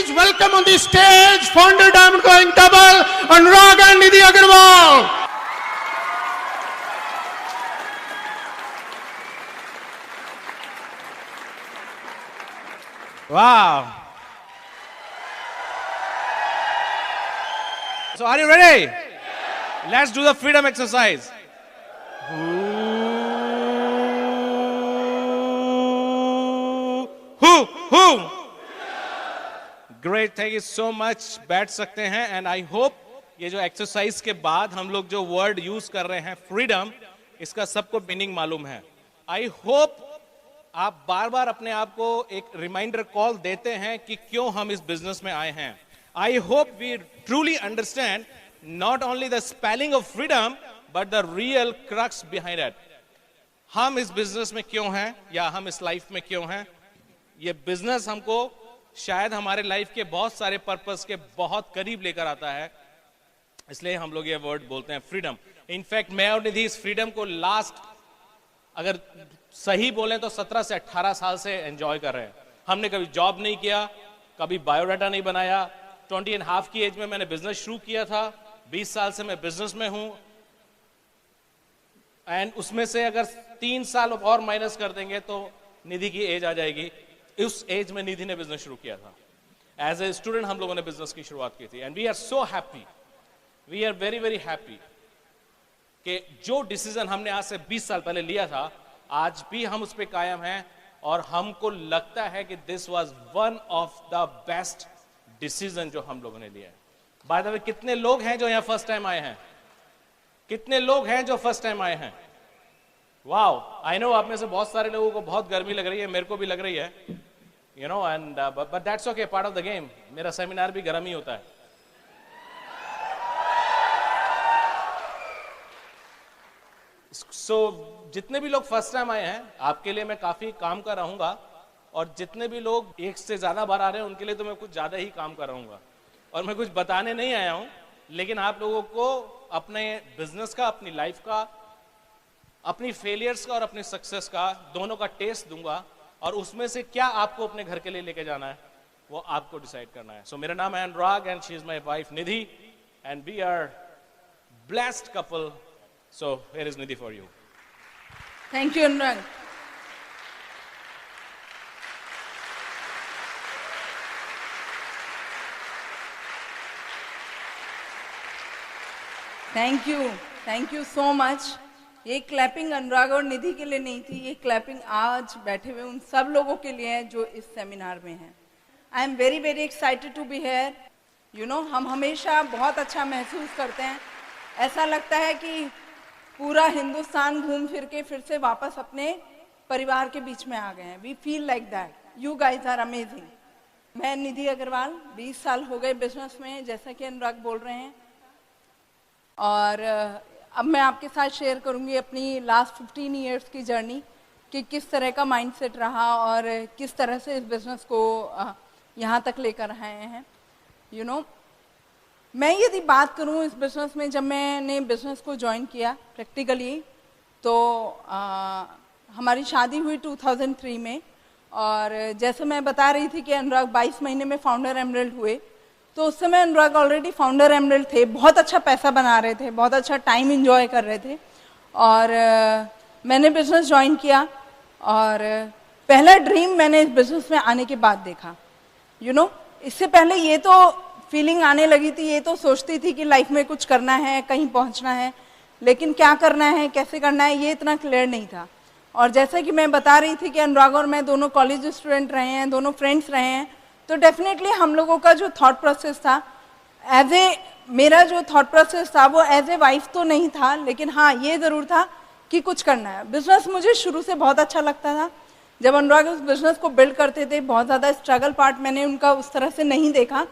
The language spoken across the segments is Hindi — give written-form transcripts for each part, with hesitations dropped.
please welcome on the stage founder Diamond Going Double, Anurag and Nidhi Agarwal. Wow. So are you ready? Let's do the freedom exercise. Who? Great, thank you so much. बैठ सकते हैं and I hope ये जो एक्सरसाइज के बाद हम लोग जो वर्ड यूज कर रहे हैं फ्रीडम, इसका सबको मीनिंग मालूम है. I hope आप बार बार अपने आप को एक रिमाइंडर कॉल देते हैं कि क्यों हम इस बिजनेस में आए हैं. I hope we truly understand not only the spelling of freedom but the real crux behind it. हम इस बिजनेस में क्यों हैं या हम इस लाइफ में क्यों हैं. ये बिजनेस हमको शायद हमारे लाइफ के बहुत सारे पर्पस के बहुत करीब लेकर आता है, इसलिए हम लोग ये वर्ड बोलते हैं फ्रीडम. इनफैक्ट मैं और निधि इस फ्रीडम को लास्ट अगर सही बोलें तो 17 से 18 साल से एंजॉय कर रहे हैं. हमने कभी जॉब नहीं किया, कभी बायोडाटा नहीं बनाया. 20.5 की एज में मैंने बिजनेस शुरू किया था. 20 साल से मैं बिजनेस में हूं एंड उसमें से अगर 3 साल और माइनस कर देंगे तो निधि की एज आ जाएगी. उस एज में निधि ने बिजनेस शुरू किया था. एज ए स्टूडेंट हम लोगों ने बिजनेस की शुरुआत की थी and we are so happy, we are very very happy कि जो डिसीजन हमने आज से 20 साल पहले लिया था आज भी हम उस पर कायम हैं और हमको लगता है कि this was one of the best decision जो हम लोगों ने लिया है. बाय द वे, कितने लोग हैं जो यहाँ फर्स्ट टाइम आए हैं? कितने लोग हैं जो फर्स्ट टाइम आए हैं? वाओ, आई नो आप में से बहुत सारे लोगों को बहुत गर्मी लग रही है, मेरे को भी लग रही है, you know, and but that's okay, part of the game. मेरा सेमिनार भी गर्म ही होता है. सो जितने भी लोग फर्स्ट टाइम आए हैं आपके लिए मैं काफी काम कर रहूंगा और जितने भी लोग एक से ज्यादा बार आ रहे हैं उनके लिए तो मैं कुछ ज्यादा ही काम कर रहूंगा. और मैं कुछ बताने नहीं आया हूं, लेकिन आप लोगों को अपने बिजनेस का, अपनी लाइफ का, अपनी फेलियर्स का और अपनी सक्सेस का दोनों का टेस्ट दूंगा और उसमें से क्या आपको अपने घर के लिए लेके जाना है वो आपको डिसाइड करना है. सो मेरा नाम है Anurag and she is my wife Nidhi and we are blessed couple. So here is Nidhi for you. Thank you Anurag. Thank you so much. ये क्लैपिंग अनुराग और निधि के लिए नहीं थी, ये क्लैपिंग आज बैठे हुए उन सब लोगों के लिए है जो इस सेमिनार में हैं. I am very very excited to be here. You know, हम हमेशा बहुत अच्छा महसूस करते हैं. ऐसा लगता है कि पूरा हिंदुस्तान घूम फिर के फिर से वापस अपने परिवार के बीच में आ गए हैं. We feel like that. You guys are amazing. मैं निधि अग्रवाल, 20 साल हो गए बिजनेस में, जैसा कि अनुराग बोल रहे हैं. और अब मैं आपके साथ शेयर करूंगी अपनी लास्ट 15 इयर्स की जर्नी कि किस तरह का माइंडसेट रहा और किस तरह से इस बिज़नेस को यहाँ तक लेकर आए हैं. यू नो, मैं यदि बात करूँ इस बिज़नेस में, जब मैंने बिज़नेस को ज्वाइन किया प्रैक्टिकली तो हमारी शादी हुई 2003 में. और जैसे मैं बता रही थी कि अनुराग 22 महीने में फाउंडर एमरल्ड हुए, तो उस समय अनुराग ऑलरेडी फाउंडर एमरल्ड थे. बहुत अच्छा पैसा बना रहे थे, बहुत अच्छा टाइम एंजॉय कर रहे थे. और मैंने बिजनेस ज्वाइन किया और पहला ड्रीम मैंने इस बिजनेस में आने के बाद देखा. यू नो, इससे पहले ये तो फीलिंग आने लगी थी, ये तो सोचती थी कि लाइफ में कुछ करना है, कहीं पहुंचना है, लेकिन क्या करना है, कैसे करना है, ये इतना क्लियर नहीं था. और जैसे कि मैं बता रही थी कि अनुराग और मैं दोनों कॉलेज स्टूडेंट रहे हैं, दोनों फ्रेंड्स रहे हैं, तो डेफिनेटली हम लोगों का जो थॉट प्रोसेस था, मेरा जो थॉट प्रोसेस था वो एज ए वाइफ तो नहीं था, लेकिन हाँ ये ज़रूर था कि कुछ करना है. बिजनेस मुझे शुरू से बहुत अच्छा लगता था. जब अनुराग उस बिजनेस को बिल्ड करते थे, बहुत ज़्यादा स्ट्रगल पार्ट मैंने उनका उस तरह से नहीं देखा.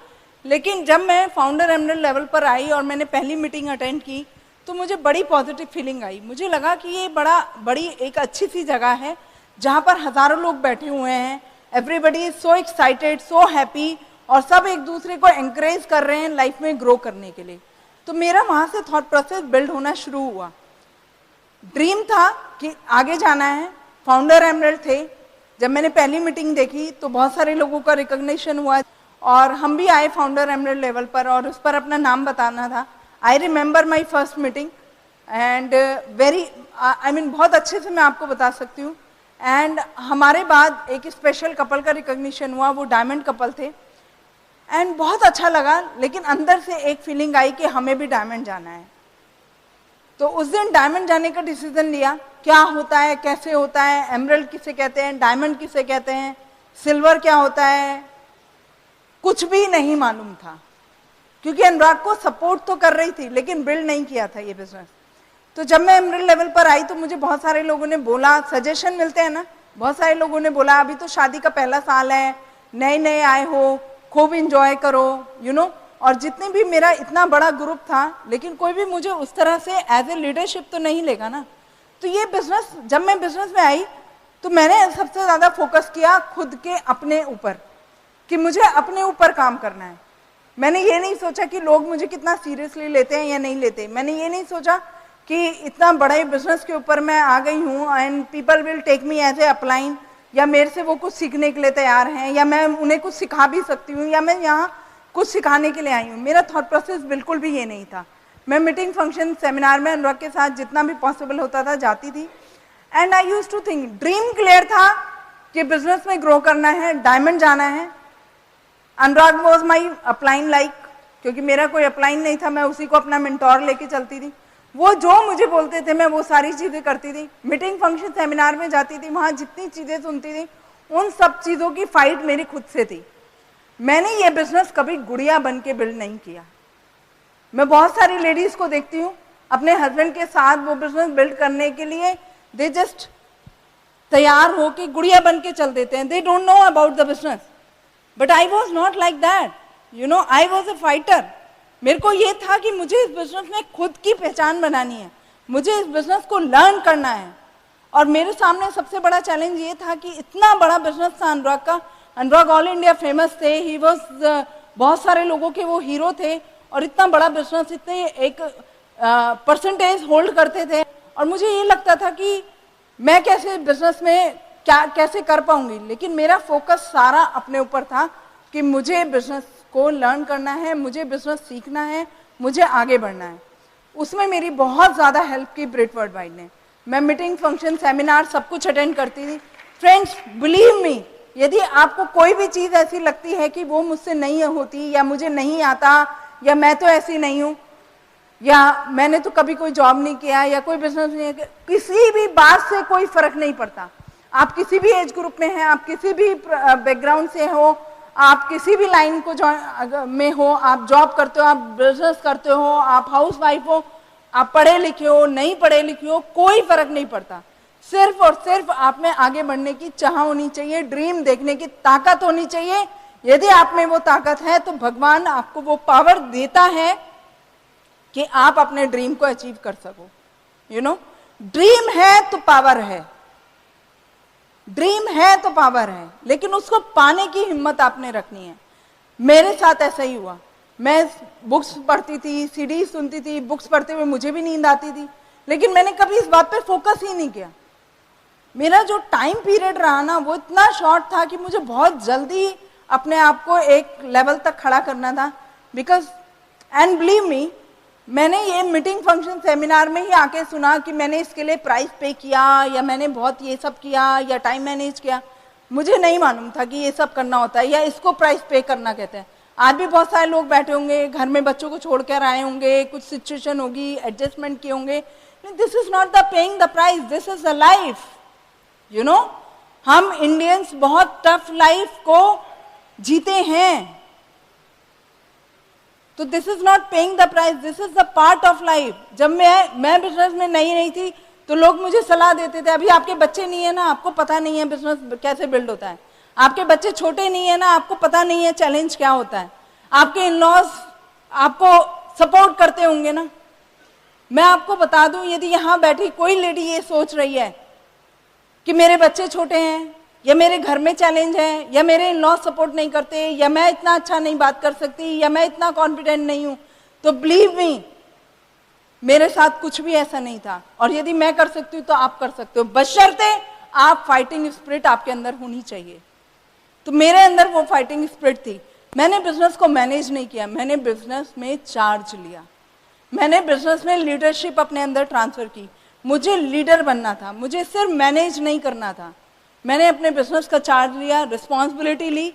लेकिन जब मैं फाउंडर एमरल्ड लेवल पर आई और मैंने पहली मीटिंग अटेंड की तो मुझे बड़ी पॉजिटिव फीलिंग आई. मुझे लगा कि ये बड़ी एक अच्छी सी जगह है जहाँ पर हज़ारों लोग बैठे हुए हैं. Everybody is so excited, so happy और सब एक दूसरे को एंकरेज कर रहे हैं लाइफ में ग्रो करने के लिए. तो मेरा वहाँ से थॉट प्रोसेस बिल्ड होना शुरू हुआ. ड्रीम था कि आगे जाना है. फाउंडर एमरल्ड थे. जब मैंने पहली मीटिंग देखी तो बहुत सारे लोगों का रिकॉग्निशन हुआ और हम भी आए फाउंडर एमरेल्ड लेवल पर और उस पर अपना नाम बताना था। I remember my first meeting and बहुत अच्छे से मैं आपको बता सकती हूँ। एंड हमारे बाद एक स्पेशल कपल का रिकॉग्निशन हुआ, वो डायमंड कपल थे एंड बहुत अच्छा लगा, लेकिन अंदर से एक फीलिंग आई कि हमें भी डायमंड जाना है। तो उस दिन डायमंड जाने का डिसीजन लिया। क्या होता है, कैसे होता है, एमरल्ड किसे कहते हैं, डायमंड किसे कहते हैं, सिल्वर क्या होता है, कुछ भी नहीं मालूम था, क्योंकि अनुराग को सपोर्ट तो कर रही थी लेकिन बिल्ड नहीं किया था ये बिजनेस। तो जब मैं एमरल्ड लेवल पर आई तो मुझे बहुत सारे लोगों ने बोला, सजेशन मिलते हैं ना, बहुत सारे लोगों ने बोला अभी तो शादी का पहला साल है, नए नए आए हो, खूब इंजॉय करो, यू नो। और जितने भी मेरा इतना बड़ा ग्रुप था, लेकिन कोई भी मुझे उस तरह से एज ए लीडरशिप तो नहीं लेगा ना। तो ये बिजनेस, जब मैं बिजनेस में आई तो मैंने सबसे ज़्यादा फोकस किया खुद के अपने ऊपर, कि मुझे अपने ऊपर काम करना है। मैंने ये नहीं सोचा कि लोग मुझे कितना सीरियसली लेते हैं या नहीं लेते। मैंने ये नहीं सोचा कि इतना बड़े बिजनेस के ऊपर मैं आ गई हूँ and people will take me as a upline, या मेरे से वो कुछ सीखने के लिए तैयार हैं, या मैं उन्हें कुछ सिखा भी सकती हूँ, या मैं यहाँ कुछ सिखाने के लिए आई हूँ। मेरा थॉट प्रोसेस बिल्कुल भी ये नहीं था। मैं मीटिंग, फंक्शन, सेमिनार में अनुराग के साथ जितना भी पॉसिबल होता था जाती थी। And I used to think, dream clear था कि बिजनेस में ग्रो करना है, डायमंड जाना है। अनुराग वॉज माई अपलाइन लाइक, क्योंकि मेरा कोई अपलाइन नहीं था, मैं उसी को अपना मेंटोर लेके चलती थी। वो जो मुझे बोलते थे मैं वो सारी चीज़ें करती थी। मीटिंग, फंक्शन, सेमिनार में जाती थी, वहाँ जितनी चीज़ें सुनती थी उन सब चीज़ों की फाइट मेरी खुद से थी। मैंने ये बिजनेस कभी गुड़िया बन के बिल्ड नहीं किया। मैं बहुत सारी लेडीज़ को देखती हूँ अपने हस्बैंड के साथ वो बिजनेस बिल्ड करने के लिए दे जस्ट तैयार हो के गुड़िया बन के चल देते हैं। They don't know about the business, but I was not like that, you know. I was a fighter. मेरे को ये था कि मुझे इस बिजनेस में खुद की पहचान बनानी है, मुझे इस बिजनेस को लर्न करना है। और मेरे सामने सबसे बड़ा चैलेंज ये था कि इतना बड़ा बिजनेस था अनुराग का। अनुराग ऑल इंडिया फेमस थे, ही वॉज बहुत सारे लोगों के वो हीरो थे, और इतना बड़ा बिजनेस, इतने एक परसेंटेज होल्ड करते थे। और मुझे ये लगता था कि मैं कैसे बिजनेस में क्या कैसे कर पाऊंगी, लेकिन मेरा फोकस सारा अपने ऊपर था कि मुझे बिजनेस को लर्न करना है, मुझे बिजनेस सीखना है, मुझे आगे बढ़ना है। उसमें मेरी बहुत ज़्यादा हेल्प की ब्रिट वर्ल्डवाइड ने। मैं मीटिंग, फंक्शन, सेमिनार सब कुछ अटेंड करती थी। फ्रेंड्स, बिलीव मी, यदि आपको कोई भी चीज़ ऐसी लगती है कि वो मुझसे नहीं होती, या मुझे नहीं आता, या मैं तो ऐसी नहीं हूँ, या मैंने तो कभी कोई जॉब नहीं किया, या कोई बिजनेस नहीं किया, किसी भी बात से कोई फर्क नहीं पड़ता। आप किसी भी एज ग्रुप में हैं, आप किसी भी बैकग्राउंड से हो, आप किसी भी लाइन को में हो, आप जॉब करते हो, आप बिजनेस करते हो, आप हाउस वाइफ हो, आप पढ़े लिखे हो, नहीं पढ़े लिखे हो, कोई फर्क नहीं पड़ता। सिर्फ और सिर्फ आप में आगे बढ़ने की चाह होनी चाहिए, ड्रीम देखने की ताकत होनी चाहिए। यदि आप में वो ताकत है तो भगवान आपको वो पावर देता है कि आप अपने ड्रीम को अचीव कर सको। यू नो, ड्रीम है तो पावर है, ड्रीम है तो पावर है, लेकिन उसको पाने की हिम्मत आपने रखनी है। मेरे साथ ऐसा ही हुआ। मैं बुक्स पढ़ती थी, सीडी सुनती थी, बुक्स पढ़ते हुए मुझे भी नींद आती थी, लेकिन मैंने कभी इस बात पे फोकस ही नहीं किया। मेरा जो टाइम पीरियड रहा ना, वो इतना शॉर्ट था कि मुझे बहुत जल्दी अपने आप को एक लेवल तक खड़ा करना था। बिकॉज एंड बिलीव मी, मैंने ये मीटिंग, फंक्शन, सेमिनार में ही आके सुना कि मैंने इसके लिए प्राइस पे किया, या मैंने बहुत ये सब किया, या टाइम मैनेज किया। मुझे नहीं मालूम था कि ये सब करना होता है, या इसको प्राइस पे करना कहते हैं। आज भी बहुत सारे लोग बैठे होंगे, घर में बच्चों को छोड़ कर आए होंगे, कुछ सिचुएशन होगी, एडजस्टमेंट किए होंगे। This is not the paying the price, this is the life. You know, हम इंडियंस बहुत टफ लाइफ को जीते हैं। तो this is not paying the price, this is the part of life. जब मैं बिजनेस में नई नहीं थी तो लोग मुझे सलाह देते थे, अभी आपके बच्चे नहीं है ना, आपको पता नहीं है बिजनेस कैसे बिल्ड होता है। आपके बच्चे छोटे नहीं है ना, आपको पता नहीं है चैलेंज क्या होता है। आपके इन-लॉज आपको सपोर्ट करते होंगे ना। मैं आपको बता दूं, यदि यहाँ बैठी कोई लेडी ये सोच रही है कि मेरे बच्चे छोटे हैं, या मेरे घर में चैलेंज है, या मेरे इन-लॉ सपोर्ट नहीं करते, या मैं इतना अच्छा नहीं बात कर सकती, या मैं इतना कॉन्फिडेंट नहीं हूं, तो बिलीव मी, मेरे साथ कुछ भी ऐसा नहीं था। और यदि मैं कर सकती हूँ तो आप कर सकते हो, बशर्ते आप फाइटिंग स्पिरिट आपके अंदर होनी चाहिए। तो मेरे अंदर वो फाइटिंग स्पिरिट थी। मैंने बिजनेस को मैनेज नहीं किया, मैंने बिजनेस में चार्ज लिया, मैंने बिजनेस में लीडरशिप अपने अंदर ट्रांसफर की। मुझे लीडर बनना था, मुझे सिर्फ मैनेज नहीं करना था। मैंने अपने बिजनेस का चार्ज लिया, रिस्पॉन्सिबिलिटी ली।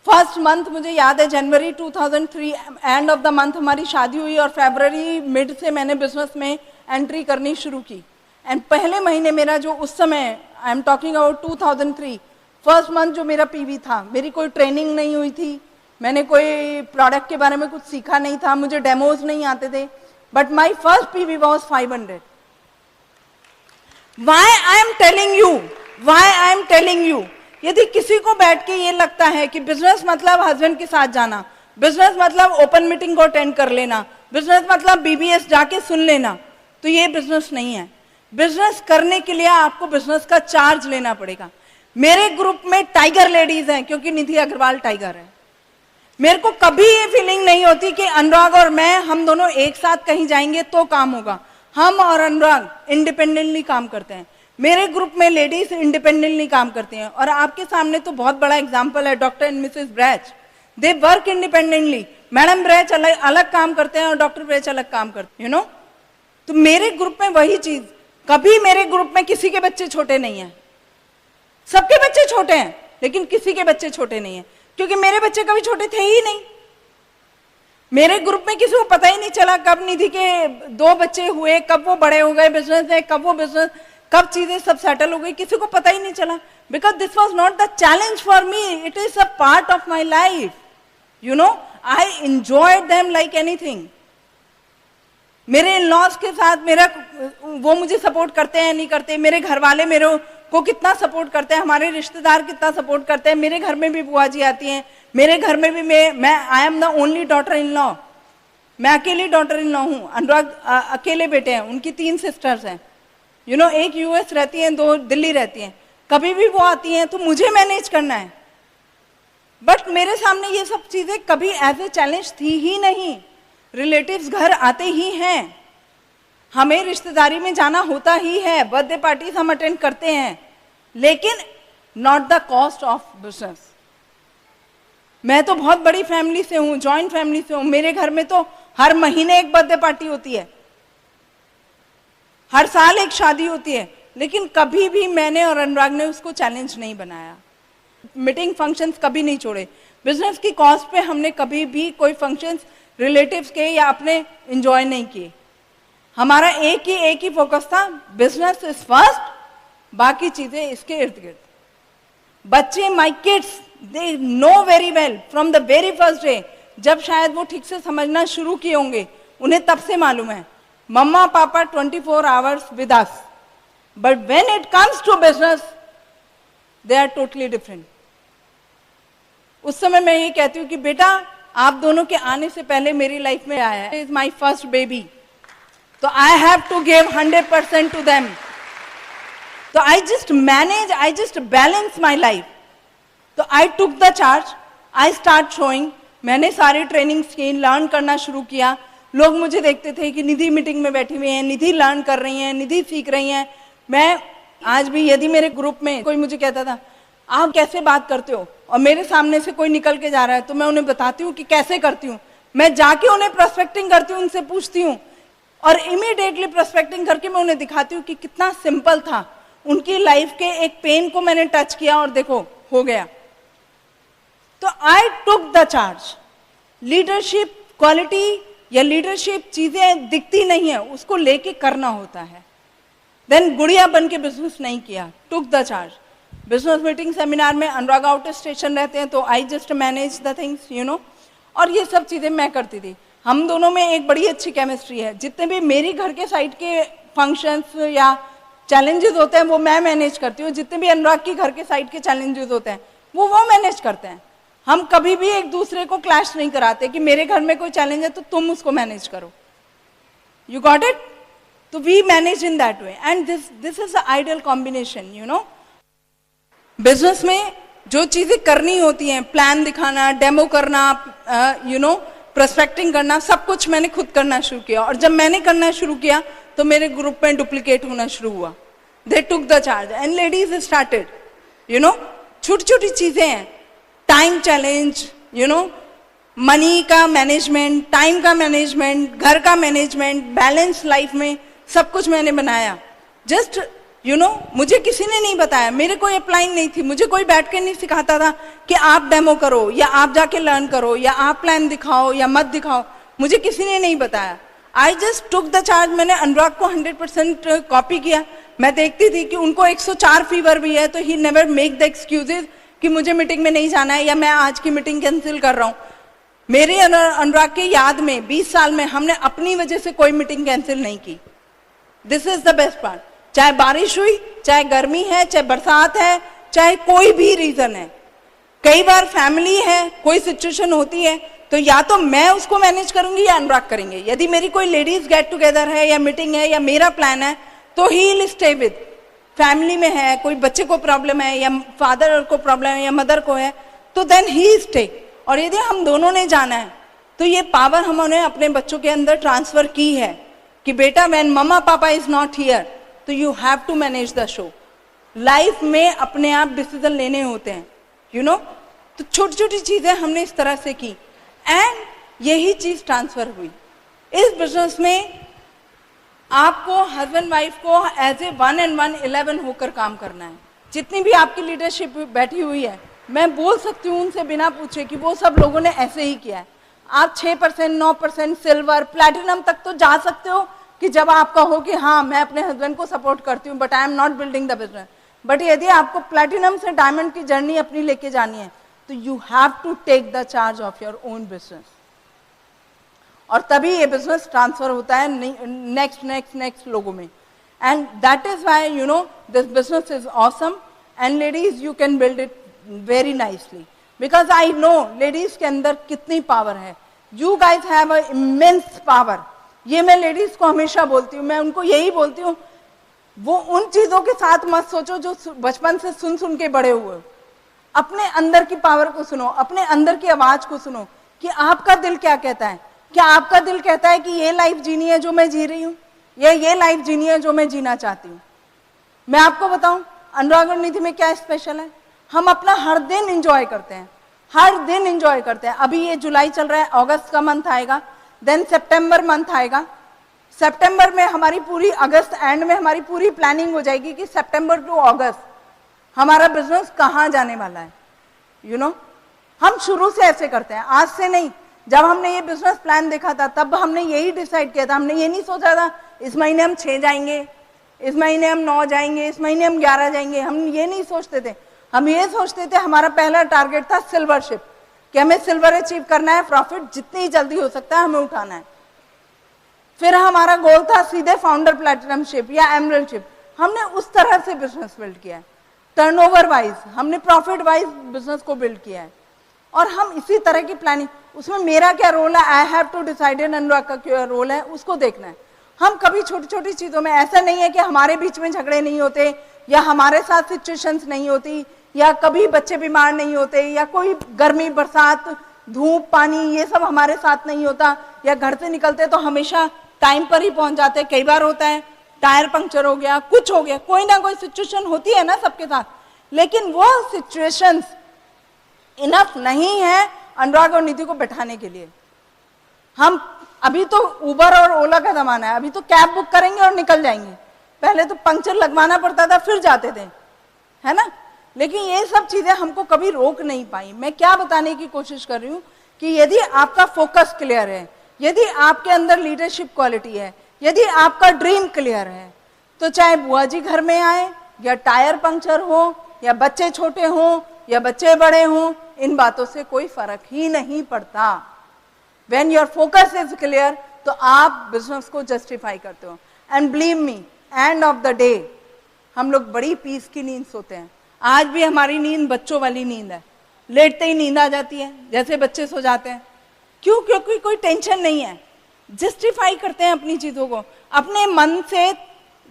फर्स्ट मंथ मुझे याद है, जनवरी 2003 एंड ऑफ द मंथ हमारी शादी हुई और फरवरी मिड से मैंने बिजनेस में एंट्री करनी शुरू की। एंड पहले महीने मेरा जो उस समय, I am talking about 2003, first month जो मेरा पीवी था, मेरी कोई ट्रेनिंग नहीं हुई थी, मैंने कोई प्रोडक्ट के बारे में कुछ सीखा नहीं था, मुझे डेमोज नहीं आते थे, but my first PV was 500। Why I am telling you, यदि किसी को बैठ के ये लगता है कि बिजनेस मतलब हस्बैंड के साथ जाना, बिजनेस मतलब ओपन मीटिंग को अटेंड कर लेना, बिजनेस मतलब बीबीएस जाके सुन लेना, तो ये बिजनेस नहीं है। बिजनेस करने के लिए आपको बिजनेस का चार्ज लेना पड़ेगा। मेरे ग्रुप में टाइगर लेडीज हैं, क्योंकि निधि अग्रवाल टाइगर है। मेरे को कभी ये फीलिंग नहीं होती कि अनुराग और मैं, हम दोनों एक साथ कहीं जाएंगे तो काम होगा। हम और अनुराग इंडिपेंडेंटली काम करते हैं। मेरे ग्रुप में लेडीज इंडिपेंडेंटली काम करती हैं, और आपके सामने तो बहुत बड़ा एग्जांपल है, doctor and Mrs Brach, they work independently. Madam Brach अलग काम करते हैं और डॉक्टर ब्रैच अलग काम करते हैं, यू नो। तो मेरे ग्रुप में वही चीज, कभी मेरे ग्रुप में किसी के बच्चे छोटे नहीं है। सबके बच्चे छोटे हैं, लेकिन किसी के बच्चे छोटे नहीं है, क्योंकि मेरे बच्चे कभी छोटे थे ही नहीं। मेरे ग्रुप में किसी को पता ही नहीं चला कब निधि के 2 बच्चे हुए, कब वो बड़े हो गए बिजनेस में, कब चीजें सब सेटल हो गई, किसी को पता ही नहीं चला। Because this was not the challenge for me, it is a part of my life, you know. I enjoyed them like anything. मेरे इन लॉज के साथ वो मुझे सपोर्ट करते हैं नहीं करते, मेरे घर वाले मेरे को कितना सपोर्ट करते हैं, हमारे रिश्तेदार कितना सपोर्ट करते हैं। मेरे घर में भी बुआ जी आती हैं, मेरे घर में भी मैं I am the only daughter in law, मैं अकेली डॉटर इन लॉ हूँ। अनुराग अकेले बेटे हैं, उनकी 3 सिस्टर्स हैं, यू नो। एक यूएस रहती हैं, 2 दिल्ली रहती हैं। कभी भी वो आती हैं तो मुझे मैनेज करना है, बट मेरे सामने ये सब चीजें कभी एज ए चैलेंज थी ही नहीं। रिलेटिव्स घर आते ही हैं, हमें रिश्तेदारी में जाना होता ही है, बर्थडे पार्टीज हम अटेंड करते हैं, लेकिन not the cost of business. मैं तो बहुत बड़ी फैमिली से हूँ, जॉइंट फैमिली से हूँ। मेरे घर में तो हर महीने एक बर्थडे पार्टी होती है, हर साल एक शादी होती है, लेकिन कभी भी मैंने और अनुराग ने उसको चैलेंज नहीं बनाया। मीटिंग फंक्शंस कभी नहीं छोड़े। बिजनेस की कॉस्ट पे हमने कभी भी कोई फंक्शंस रिलेटिव्स के या अपने एंजॉय नहीं किए। हमारा एक ही फोकस था, बिजनेस इज फर्स्ट, बाकी चीजें इसके इर्द गिर्द। बच्चे, my kids, they know very well from the very first day, जब शायद वो ठीक से समझना शुरू किए होंगे, उन्हें तब से मालूम है मम्मा पापा 24 hours with us, but when it comes to business they are totally different. उस समय मैं ये कहती हूँ कि बेटा, आप दोनों के आने से पहले मेरी लाइफ में आया है, is my first baby, तो I have to give 100% to them. तो I just manage, I just balance my life. तो I took the charge, I start showing. मैंने सारी ट्रेनिंग की, लर्न करना शुरू किया। लोग मुझे देखते थे कि निधि मीटिंग में बैठी हुई है, निधि लर्न कर रही है, निधि सीख रही है। मैं आज भी, यदि मेरे ग्रुप में कोई मुझे कहता था आप कैसे बात करते हो, और मेरे सामने से कोई निकल के जा रहा है, तो मैं उन्हें बताती हूँ कि कैसे करती हूँ। मैं जाके उन्हें प्रोस्पेक्टिंग करती हूँ, उनसे पूछती हूँ, और इमीडिएटली प्रोस्पेक्टिंग करके मैं उन्हें दिखाती हूँ कि कितना सिंपल था। उनकी लाइफ के एक पेन को मैंने टच किया और देखो हो गया। तो I took the charge. Leadership quality या लीडरशिप चीजें दिखती नहीं है, उसको लेके करना होता है। देन गुड़िया बन के बिजनेस नहीं किया, टुक the charge. Business meeting seminar में अनुराग आउट स्टेशन रहते हैं, तो I just manage the things, you know, और ये सब चीजें मैं करती थी। हम दोनों में एक बड़ी अच्छी केमिस्ट्री है। जितने भी मेरी घर के साइड के फंक्शंस या चैलेंजेस होते हैं वो मैं मैनेज करती हूँ, जितने भी अनुराग की घर के साइड के चैलेंजेस होते हैं वो मैनेज करते हैं। हम कभी भी एक दूसरे को क्लैश नहीं कराते कि मेरे घर में कोई चैलेंज है तो तुम उसको मैनेज करो। You got it? तो we manage in that way, and this is the ideal combination, you know. Business में जो चीजें करनी होती हैं, प्लान दिखाना, डेमो करना, यू नो, प्रोस्पेक्टिंग करना, सब कुछ मैंने खुद करना शुरू किया। और जब मैंने करना शुरू किया तो मेरे ग्रुप में डुप्लीकेट होना शुरू हुआ। They took the charge and ladies started, you know. छोटी छोटी चीजें हैं, time challenge, you know, money का मैनेजमेंट, टाइम का मैनेजमेंट, घर का मैनेजमेंट, बैलेंस लाइफ में सब कुछ मैंने बनाया। जस्ट यू नो, मुझे किसी ने नहीं बताया, मेरे कोई अपलाइन नहीं थी, मुझे कोई बैठ के नहीं सिखाता था कि आप डेमो करो या आप जाके लर्न करो या आप प्लान दिखाओ या मत दिखाओ, मुझे किसी ने नहीं बताया। I just took the charge. मैंने अनुराग को 100% कॉपी किया। मैं देखती थी कि उनको 104 फीवर भी है, तो he never make the excuses कि मुझे मीटिंग में नहीं जाना है या मैं आज की मीटिंग कैंसिल कर रहा हूँ। मेरे अनुराग के याद में 20 साल में हमने अपनी वजह से कोई मीटिंग कैंसिल नहीं की। This is the best part. चाहे बारिश हुई, चाहे गर्मी है, चाहे बरसात है, चाहे कोई भी रीजन है, कई बार फैमिली है, कोई सिचुएशन होती है, तो या तो मैं उसको मैनेज करूंगी या अनुराग करेंगे। यदि मेरी कोई लेडीज गेट टुगेदर है या मीटिंग है या मेरा प्लान है, तो he will stay with. Family में है, कोई बच्चे को प्रॉब्लम है या फादर को प्रॉब्लम है या मदर को है, तो देन ही स्टे। और यदि हम दोनों ने जाना है, तो ये पावर हमने अपने बच्चों के अंदर ट्रांसफर की है कि बेटा when mamma papa is not here, तो you have to manage the show. Life में अपने आप डिसीजन लेने होते हैं, यू नो। तो छोटी छोटी चीजें हमने इस तरह से की एंड यही चीज ट्रांसफर हुई। इस बिजनेस में आपको हस्बैंड वाइफ को एज ए 1 and 1 11 होकर काम करना है। जितनी भी आपकी लीडरशिप बैठी हुई है, मैं बोल सकती हूँ उनसे बिना पूछे कि वो सब लोगों ने ऐसे ही किया है। आप 6%, 9%, सिल्वर, प्लैटिनम तक तो जा सकते हो कि जब आप कहो कि हाँ मैं अपने हस्बैंड को सपोर्ट करती हूँ, but I am not building the business. But यदि आपको प्लैटिनम से डायमंड की जर्नी अपनी लेके जानी है, तो you have to take the charge of your own business. और तभी ये बिजनेस ट्रांसफर होता है नेक्स्ट लोगों में। And that is why you know this business is awesome and ladies you can build it very nicely, because I no ladies के अंदर कितनी पावर है। You guys have a immense power. ये मैं लेडीज को हमेशा बोलती हूँ, मैं उनको यही बोलती हूँ, वो उन चीजों के साथ मत सोचो जो बचपन से सुन सुन के बड़े हुए। अपने अंदर की पावर को सुनो, अपने अंदर की आवाज को सुनो कि आपका दिल क्या कहता है। क्या आपका दिल कहता है कि ये लाइफ जीनी है जो मैं जी रही हूँ, या ये लाइफ जीनी है जो मैं जीना चाहती हूँ? मैं आपको बताऊं अनुराग और निधि में क्या स्पेशल है। हम अपना हर दिन एंजॉय करते हैं, हर दिन एंजॉय करते हैं। अभी ये जुलाई चल रहा है, अगस्त का मंथ आएगा, देन सितंबर मंथ आएगा। सितंबर में हमारी पूरी, अगस्त एंड में हमारी पूरी प्लानिंग हो जाएगी कि सितंबर टू अगस्त हमारा बिजनेस कहाँ जाने वाला है। यू नो, हम शुरू से ऐसे करते हैं, आज से नहीं। जब हमने ये बिजनेस प्लान देखा था, तब हमने यही डिसाइड किया था। हमने ये नहीं सोचा था इस महीने हम 6 जाएंगे, इस महीने हम 9 जाएंगे, इस महीने हम 11 जाएंगे। हम ये नहीं सोचते थे। हम ये सोचते थे, हमारा पहला टारगेट था सिल्वरशिप, कि हमें सिल्वर अचीव करना है, प्रॉफिट जितनी जल्दी हो सकता है हमें उठाना है। फिर हमारा गोल था सीधे फाउंडर प्लैटिनम शिप या एमरल्ड शिप। हमने उस तरह से बिजनेस बिल्ड किया है, टर्नओवर वाइज, हमने प्रॉफिट वाइज बिजनेस को बिल्ड किया है। और हम इसी तरह की प्लानिंग, उसमें मेरा क्या रोल है, आई हैव टू डिसाइड, अनुराग का क्या रोल है, उसको देखना है। हम कभी छोटी छोटी चीजों में, ऐसा नहीं है कि हमारे बीच में झगड़े नहीं होते, या हमारे साथ सिचुएशंस नहीं होती, या कभी बच्चे बीमार नहीं होते, या कोई गर्मी बरसात धूप पानी ये सब हमारे साथ नहीं होता, या घर से निकलते तो हमेशा टाइम पर ही पहुंच जाते। कई बार होता है टायर पंक्चर हो गया, कुछ हो गया, कोई ना कोई सिचुएशन होती है ना सबके साथ। लेकिन वो सिचुएशंस इनफ नहीं है अनुराग और निधि को बैठाने के लिए। हम अभी तो उबर और ओला का जमाना है, अभी तो कैब बुक करेंगे और निकल जाएंगे। पहले तो पंक्चर लगवाना पड़ता था फिर जाते थे, है ना। लेकिन ये सब चीजें हमको कभी रोक नहीं पाई। मैं क्या बताने की कोशिश कर रही हूँ कि यदि आपका फोकस क्लियर है, यदि आपके अंदर लीडरशिप क्वालिटी है, यदि आपका ड्रीम क्लियर है, तो चाहे बुआ जी घर में आए, या टायर पंक्चर हो, या बच्चे छोटे हों या बच्चे बड़े हों, इन बातों से कोई फर्क ही नहीं पड़ता। When your focus is clear, तो आप बिजनेस को जस्टिफाई करते हो। And believe me, end of the day हम लोग बड़ी पीस की नींद सोते हैं। आज भी हमारी नींद बच्चों वाली नींद है, लेटते ही नींद आ जाती है जैसे बच्चे सो जाते हैं। क्यों? क्योंकि कोई टेंशन नहीं है। जस्टिफाई करते हैं अपनी चीजों को, अपने मन से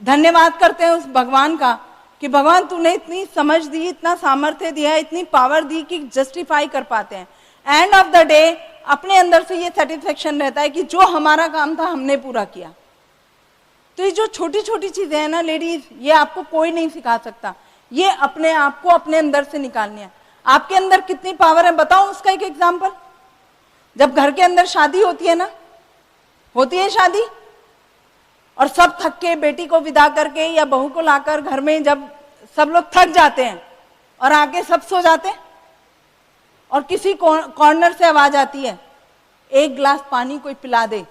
धन्यवाद करते हैं उस भगवान का कि भगवान तूने इतनी समझ दी, इतना सामर्थ्य दिया, इतनी पावर दी कि जस्टिफाई कर पाते हैं। एंड ऑफ द डे अपने अंदर से ये सेटिस्फेक्शन रहता है कि जो हमारा काम था हमने पूरा किया। तो ये जो छोटी छोटी चीजें हैं ना लेडीज, ये आपको कोई नहीं सिखा सकता, ये अपने आप को अपने अंदर से निकालनी है। आपके अंदर कितनी पावर है बताओ उसका एक एग्जाम्पल। जब घर के अंदर शादी होती है ना, होती है शादी, और सब थक के बेटी को विदा करके या बहू को लाकर घर में जब सब लोग थक जाते हैं और आके सब सो जाते हैं, और किसी कॉर्नर से आवाज आती है एक गिलास पानी कोई पिला दे,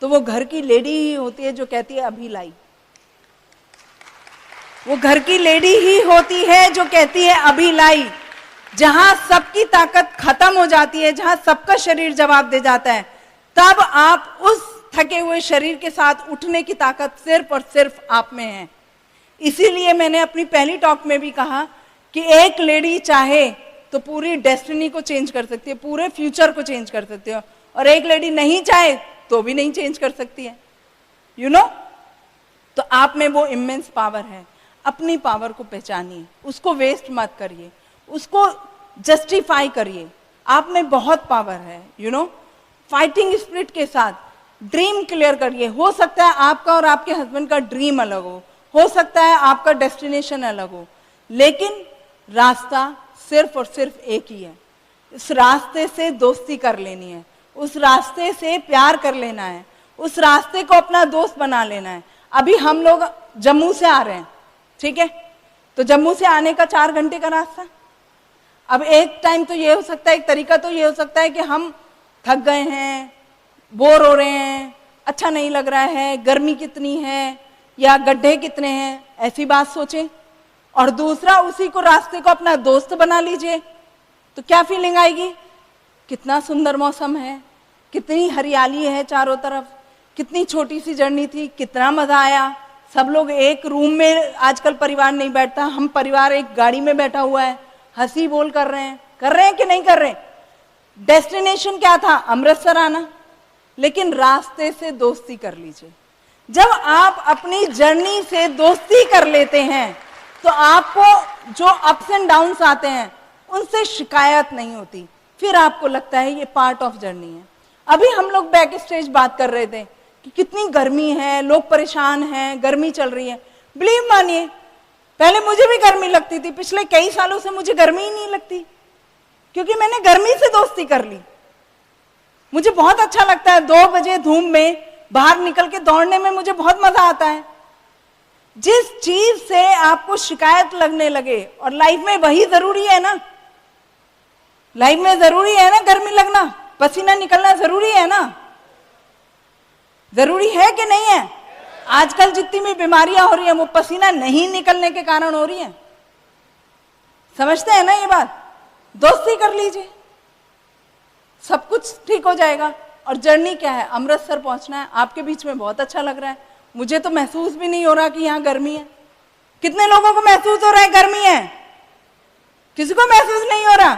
तो वो घर की लेडी ही होती है जो कहती है अभी लाई। वो घर की लेडी ही होती है जो कहती है अभी लाई। जहां सबकी ताकत खत्म हो जाती है, जहां सबका शरीर जवाब दे जाता है, तब आप उस थके हुए शरीर के साथ उठने की ताकत सिर्फ और सिर्फ आप में है। इसीलिए मैंने अपनी पहली टॉक में भी कहा कि एक लेडी चाहे तो पूरी डेस्टिनी को चेंज कर सकती है, पूरे फ्यूचर को चेंज कर सकती है, और एक लेडी नहीं चाहे तो भी नहीं चेंज कर सकती है, यू नो। तो आप में वो इमेंस पावर है। अपनी पावर को पहचानिए, उसको वेस्ट मत करिए, उसको जस्टिफाई करिए। आप में बहुत पावर है, यू नो। फाइटिंग स्पिरिट के साथ ड्रीम क्लियर करिए। हो सकता है आपका और आपके हस्बैंड का ड्रीम अलग हो सकता है आपका डेस्टिनेशन अलग हो, लेकिन रास्ता सिर्फ और सिर्फ एक ही है। इस रास्ते से दोस्ती कर लेनी है, उस रास्ते से प्यार कर लेना है, उस रास्ते को अपना दोस्त बना लेना है। अभी हम लोग जम्मू से आ रहे हैं, ठीक है, तो जम्मू से आने का 4 घंटे का रास्ता। अब एक टाइम तो ये हो सकता है, एक तरीका तो ये हो सकता है कि हम थक गए हैं, बोर हो रहे हैं, अच्छा नहीं लग रहा है, गर्मी कितनी है या गड्ढे कितने हैं, ऐसी बात सोचें। और दूसरा, उसी को रास्ते को अपना दोस्त बना लीजिए, तो क्या फीलिंग आएगी, कितना सुंदर मौसम है, कितनी हरियाली है चारों तरफ, कितनी छोटी सी जर्नी थी, कितना मजा आया। सब लोग एक रूम में, आजकल परिवार नहीं बैठता, हम परिवार एक गाड़ी में बैठा हुआ है, हंसी बोल कर रहे हैं कि नहीं कर रहे। डेस्टिनेशन क्या था, अमृतसर आना, लेकिन रास्ते से दोस्ती कर लीजिए। जब आप अपनी जर्नी से दोस्ती कर लेते हैं तो आपको जो अप्स एंड डाउन्स आते हैं उनसे शिकायत नहीं होती, फिर आपको लगता है ये पार्ट ऑफ जर्नी है। अभी हम लोग बैक स्टेज बात कर रहे थे कि कितनी गर्मी है, लोग परेशान हैं, गर्मी चल रही है। बिलीव मानिए, पहले मुझे भी गर्मी लगती थी, पिछले कई सालों से मुझे गर्मी ही नहीं लगती, क्योंकि मैंने गर्मी से दोस्ती कर ली। मुझे बहुत अच्छा लगता है 2 बजे धूप में बाहर निकल के दौड़ने में, मुझे बहुत मजा आता है। जिस चीज से आपको शिकायत लगने लगे, और लाइफ में वही जरूरी है ना, लाइफ में जरूरी है ना गर्मी लगना, पसीना निकलना जरूरी है ना, जरूरी है कि नहीं है। आजकल जितनी भी बीमारियां हो रही हैं वो पसीना नहीं निकलने के कारण हो रही हैं। समझते हैं ना ये बात। दोस्ती कर लीजिए, सब कुछ ठीक हो जाएगा। और जर्नी क्या है, अमृतसर पहुंचना है। आपके बीच में बहुत अच्छा लग रहा है, मुझे तो महसूस भी नहीं हो रहा कि यहाँ गर्मी है। कितने लोगों को महसूस हो रहा है गर्मी है? किसी को महसूस नहीं हो रहा।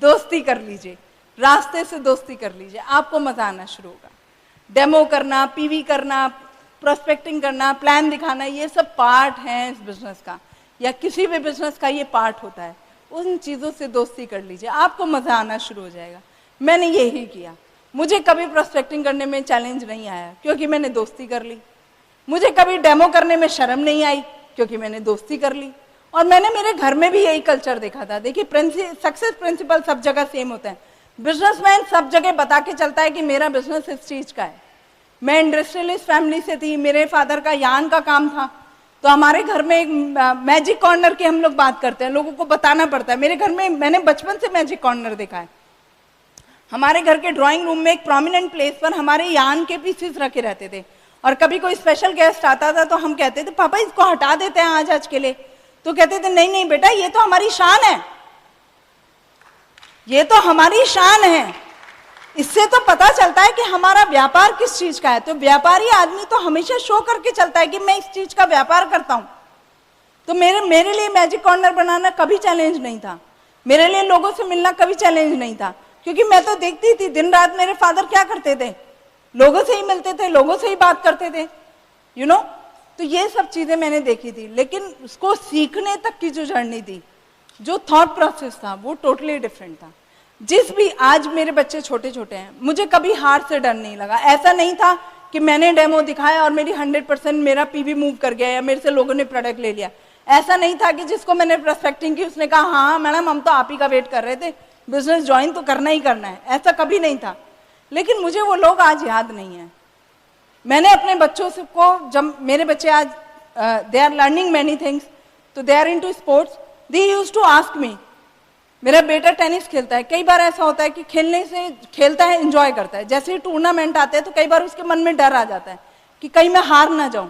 दोस्ती कर लीजिए, रास्ते से दोस्ती कर लीजिए, आपको मजा आना शुरू होगा। डेमो करना, पीवी करना, प्रोस्पेक्टिंग करना, प्लान दिखाना, ये सब पार्ट है इस बिजनेस का, या किसी भी बिजनेस का ये पार्ट होता है। उन चीजों से दोस्ती कर लीजिए, आपको मजा आना शुरू हो जाएगा। मैंने यही किया, मुझे कभी प्रोस्पेक्टिंग करने में चैलेंज नहीं आया, क्योंकि मैंने दोस्ती कर ली। मुझे कभी डेमो करने में शर्म नहीं आई, क्योंकि मैंने दोस्ती कर ली। और मैंने मेरे घर में भी यही कल्चर देखा था। देखिए, सक्सेस प्रिंसिपल सब जगह सेम होता है। बिजनेसमैन सब जगह बता के चलता है कि मेरा बिजनेस इस चीज का है। मैं इंडस्ट्रियलिस्ट फैमिली से थी, मेरे फादर का यान का काम था, तो हमारे घर में एक मैजिक कॉर्नर की हम लोग बात करते हैं, लोगों को बताना पड़ता है। मेरे घर में मैंने बचपन से मैजिक कॉर्नर देखा है। हमारे घर के ड्राइंग रूम में एक प्रोमिनेंट प्लेस पर हमारे यान के पीसेस रखे रहते थे, और कभी कोई स्पेशल गेस्ट आता था तो हम कहते थे पापा इसको हटा देते हैं आज के लिए, तो कहते थे नहीं नहीं बेटा, ये तो हमारी शान है, ये तो हमारी शान है। इससे तो पता चलता है कि हमारा व्यापार किस चीज का है। तो व्यापारी आदमी तो हमेशा शो करके चलता है कि मैं इस चीज का व्यापार करता हूं। तो मेरे लिए मैजिक कॉर्नर बनाना कभी चैलेंज नहीं था, मेरे लिए लोगों से मिलना कभी चैलेंज नहीं था, क्योंकि मैं तो देखती थी दिन रात मेरे फादर क्या करते थे, लोगों से ही मिलते थे, लोगों से ही बात करते थे, यू नो। तो ये सब चीजें मैंने देखी थी, लेकिन उसको सीखने तक की जो जर्नी थी, जो थॉट प्रोसेस था, वो टोटली डिफरेंट था। जिस भी, आज मेरे बच्चे छोटे छोटे हैं, मुझे कभी हार से डर नहीं लगा। ऐसा नहीं था कि मैंने डेमो दिखाया और मेरी 100% मेरा पीवी मूव कर गया या मेरे से लोगों ने प्रोडक्ट ले लिया। ऐसा नहीं था कि जिसको मैंने प्रोस्पेक्टिंग की उसने कहा हाँ मैडम हम तो आप ही का वेट कर रहे थे, बिजनेस ज्वाइन तो करना ही करना है, ऐसा कभी नहीं था। लेकिन मुझे वो लोग आज याद नहीं है। मैंने अपने बच्चों से को, जब मेरे बच्चे आज they are learning many things, तो they are into sports, they used to ask me. मेरा बेटा टेनिस खेलता है, कई बार ऐसा होता है कि खेलने से खेलता है, एंजॉय करता है, जैसे ही टूर्नामेंट आते हैं तो कई बार उसके मन में डर आ जाता है कि कहीं मैं हार ना जाऊं।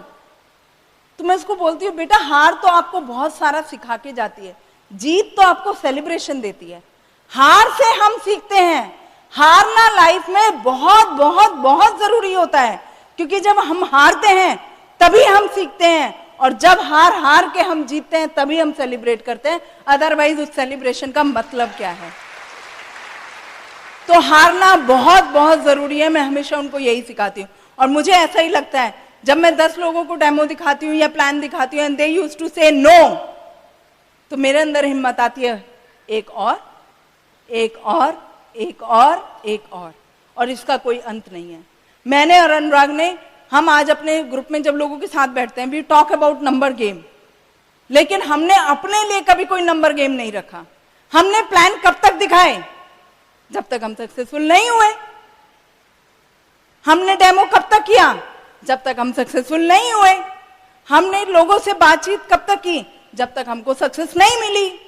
तो मैं उसको बोलती हूँ बेटा हार तो आपको बहुत सारा सिखा के जाती है, जीत तो आपको सेलिब्रेशन देती है। हार से हम सीखते हैं, हारना लाइफ में बहुत बहुत बहुत जरूरी होता है, क्योंकि जब हम हारते हैं तभी हम सीखते हैं, और जब हार के हम जीतते हैं तभी हम सेलिब्रेट करते हैं, अदरवाइज उस सेलिब्रेशन का मतलब क्या है। तो हारना बहुत बहुत जरूरी है, मैं हमेशा उनको यही सिखाती हूँ। और मुझे ऐसा ही लगता है जब मैं 10 लोगों को डेमो दिखाती हूँ या प्लान दिखाती हूँ एंड दे यूज्ड टू से नो, तो मेरे अंदर हिम्मत आती है एक और एक और एक और एक और इसका कोई अंत नहीं है। मैंने और अनुराग ने, हम आज अपने ग्रुप में जब लोगों के साथ बैठते हैं, we talk about number game, लेकिन हमने अपने लिए कभी कोई नंबर गेम नहीं रखा। हमने प्लान कब तक दिखाए? जब तक हम सक्सेसफुल नहीं हुए। हमने डेमो कब तक किया? जब तक हम सक्सेसफुल नहीं हुए। हमने लोगों से बातचीत कब तक की? जब तक हमको सक्सेस नहीं मिली।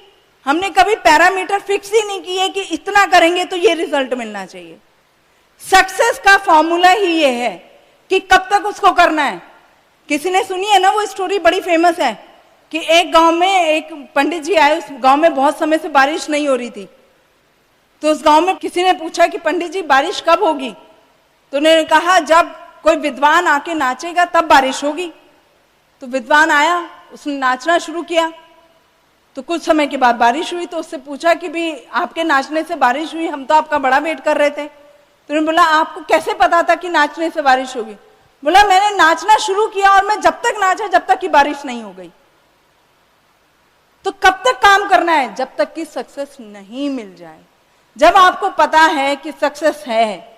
हमने कभी पैरामीटर फिक्स ही नहीं किए कि इतना करेंगे तो ये रिजल्ट मिलना चाहिए। सक्सेस का फॉर्मूला ही ये है कि कब तक उसको करना है। किसी ने सुनी है ना वो स्टोरी, बड़ी फेमस है, कि एक गांव में एक पंडित जी आए, उस गांव में बहुत समय से बारिश नहीं हो रही थी। तो उस गांव में किसी ने पूछा कि पंडित जी बारिश कब होगी? तो उन्होंने कहा जब कोई विद्वान आके नाचेगा तब बारिश होगी। तो विद्वान आया, उसने नाचना शुरू किया, तो कुछ समय के बाद बारिश हुई। तो उससे पूछा कि भी आपके नाचने से बारिश हुई, हम तो आपका बड़ा वेट कर रहे थे। तो उन्होंने बोला आपको कैसे पता था कि नाचने से बारिश होगी? बोला मैंने नाचना शुरू किया और मैं जब तक नाचा जब तक कि बारिश नहीं हो गई। तो कब तक काम करना है? जब तक कि सक्सेस नहीं मिल जाए। जब आपको पता है कि सक्सेस है,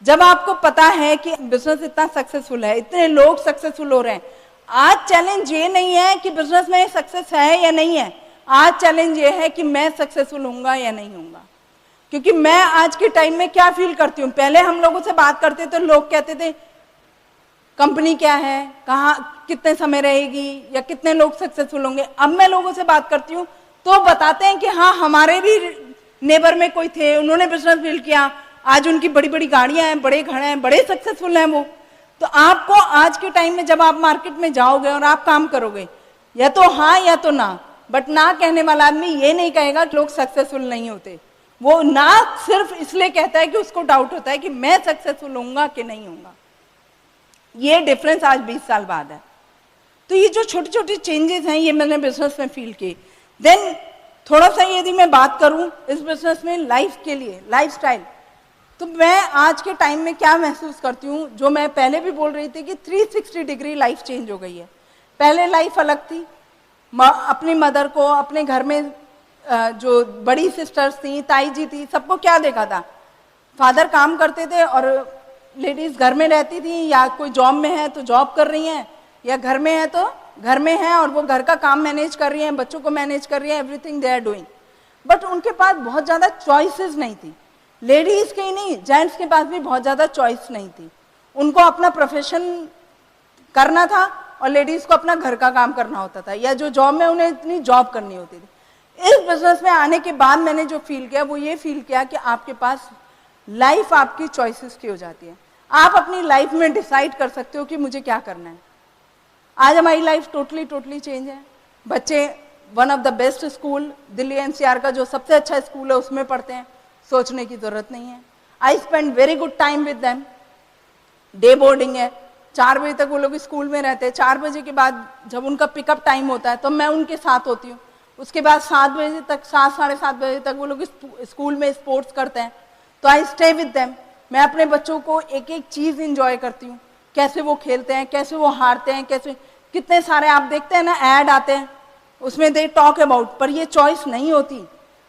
जब आपको पता है कि बिजनेस इतना सक्सेसफुल है, इतने लोग सक्सेसफुल हो रहे हैं, आज चैलेंज ये नहीं है कि बिजनेस में सक्सेस है या नहीं है, आज चैलेंज ये है कि मैं सक्सेसफुल होऊंगा या नहीं होऊंगा। क्योंकि मैं आज के टाइम में क्या फील करती हूँ, पहले हम लोगों से बात करते तो लोग कहते थे कंपनी क्या है, कहाँ कितने समय रहेगी, या कितने लोग सक्सेसफुल होंगे। अब मैं लोगों से बात करती हूँ तो बताते हैं कि हाँ हमारे भी नेबर में कोई थे, उन्होंने बिजनेस बिल्ड किया, आज उनकी बड़ी बड़ी गाड़ियां हैं, बड़े घर हैं, बड़े सक्सेसफुल हैं वो। तो आपको आज के टाइम में जब आप मार्केट में जाओगे और आप काम करोगे, या तो हाँ या तो ना, बट ना कहने वाला आदमी ये नहीं कहेगा कि लोग सक्सेसफुल नहीं होते। वो ना सिर्फ इसलिए कहता है कि उसको डाउट होता है कि मैं सक्सेसफुल होऊंगा कि नहीं होऊंगा। ये डिफरेंस आज 20 साल बाद है। तो ये जो छोटी छोटी चेंजेस हैं ये मैंने बिजनेस में फील किए। देन थोड़ा सा यदि मैं बात करूं इस बिजनेस में लाइफ के लिए, लाइफस्टाइल, तो मैं आज के टाइम में क्या महसूस करती हूँ, जो मैं पहले भी बोल रही थी कि 360 डिग्री लाइफ चेंज हो गई है। पहले लाइफ अलग थी, अपनी मदर को, अपने घर में जो बड़ी सिस्टर्स थी, ताई जी थी, सबको क्या देखा था, फादर काम करते थे और लेडीज घर में रहती थी, या कोई जॉब में है तो जॉब कर रही हैं, या घर में है तो घर में है और वो घर का काम मैनेज कर रही हैं, बच्चों को मैनेज कर रही हैं, everything they are doing. But उनके पास बहुत ज़्यादा चॉइसेस नहीं थी। लेडीज के ही नहीं, जेंट्स के पास भी बहुत ज़्यादा चॉइस नहीं थी। उनको अपना प्रोफेशन करना था और लेडीज को अपना घर का काम करना होता था, या जो जॉब में उन्हें इतनी जॉब करनी होती थी। इस बिजनेस में आने के बाद मैंने जो फील किया वो ये फील किया कि आपके पास लाइफ आपकी चॉइसेस की हो जाती है। आप अपनी लाइफ में डिसाइड कर सकते हो कि मुझे क्या करना है। आज हमारी लाइफ टोटली चेंज है। बच्चे one of the best school, Delhi NCR का जो सबसे अच्छा स्कूल है उसमें पढ़ते हैं, सोचने की जरूरत नहीं है। I spend very good time with them. Day boarding है, 4 बजे तक वो लोग स्कूल में रहते हैं। 4 बजे के बाद जब उनका पिकअप टाइम होता है तो मैं उनके साथ होती हूँ। उसके बाद 7 बजे तक, 7 साढ़े 7 बजे तक वो लोग स्कूल में स्पोर्ट्स करते हैं, तो आई स्टे विद देम। मैं अपने बच्चों को एक एक चीज़ इंजॉय करती हूँ, कैसे वो खेलते हैं, कैसे वो हारते हैं, कैसे कितने सारे आप देखते हैं ना ऐड आते हैं, उसमें दे टॉक अबाउट, पर ये चॉइस नहीं होती।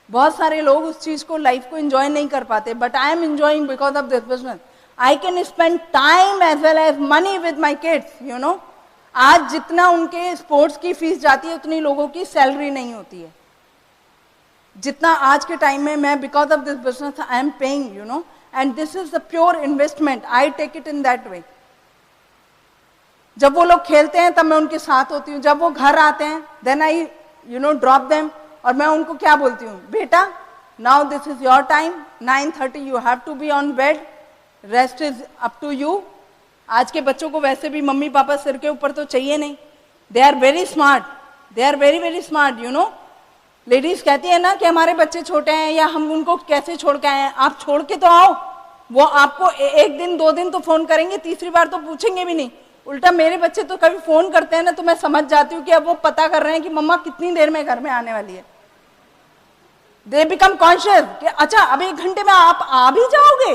बहुत सारे लोग उस चीज़ को, लाइफ को एंजॉय नहीं कर पाते। But I am enjoying because of this business. I can spend time as well as money with my kids, you know. आज जितना उनके स्पोर्ट्स की फीस जाती है उतनी लोगों की सैलरी नहीं होती है जितना आज के टाइम में मैं, because of this business I am paying, you know, and this is the pure investment, I take it in that way. जब वो लोग खेलते हैं तब मैं उनके साथ होती हूँ, जब वो घर आते हैं then I you know drop them, और मैं उनको क्या बोलती हूँ, बेटा now this is your time, 9:30 you have to be on bed, rest is up to you. आज के बच्चों को वैसे भी मम्मी पापा सिर के ऊपर तो चाहिए नहीं, they are very smart, they are very very smart, you know. Ladies कहती है ना कि हमारे बच्चे छोटे हैं या हम उनको कैसे छोड़ के आए हैं, आप छोड़ के तो आओ, वो आपको एक दिन 2 दिन तो फोन करेंगे, तीसरी बार तो पूछेंगे भी नहीं। उल्टा मेरे बच्चे तो कभी फोन करते हैं ना तो मैं समझ जाती हूँ कि अब वो पता कर रहे हैं कि मम्मा कितनी देर में घर में आने वाली है। दे बिकम कॉन्शियस कि अच्छा अब 1 घंटे में आप आ भी जाओगे,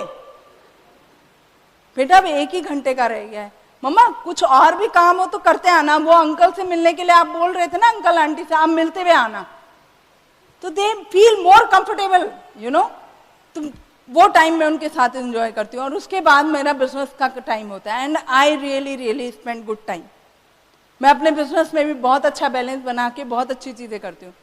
बेटा अब 1 ही घंटे का रह गया है, मम्मा कुछ और भी काम हो तो करते आना, वो अंकल से मिलने के लिए आप बोल रहे थे ना, अंकल आंटी से, आप मिलते हुए आना, तो they feel more comfortable, you know. तो वो टाइम मैं उनके साथ एंजॉय करती हूँ, और उसके बाद मेरा बिजनेस का टाइम होता है, and I really spend good time. मैं अपने बिजनेस में भी बहुत अच्छा बैलेंस बना के बहुत अच्छी चीजें करती हूँ।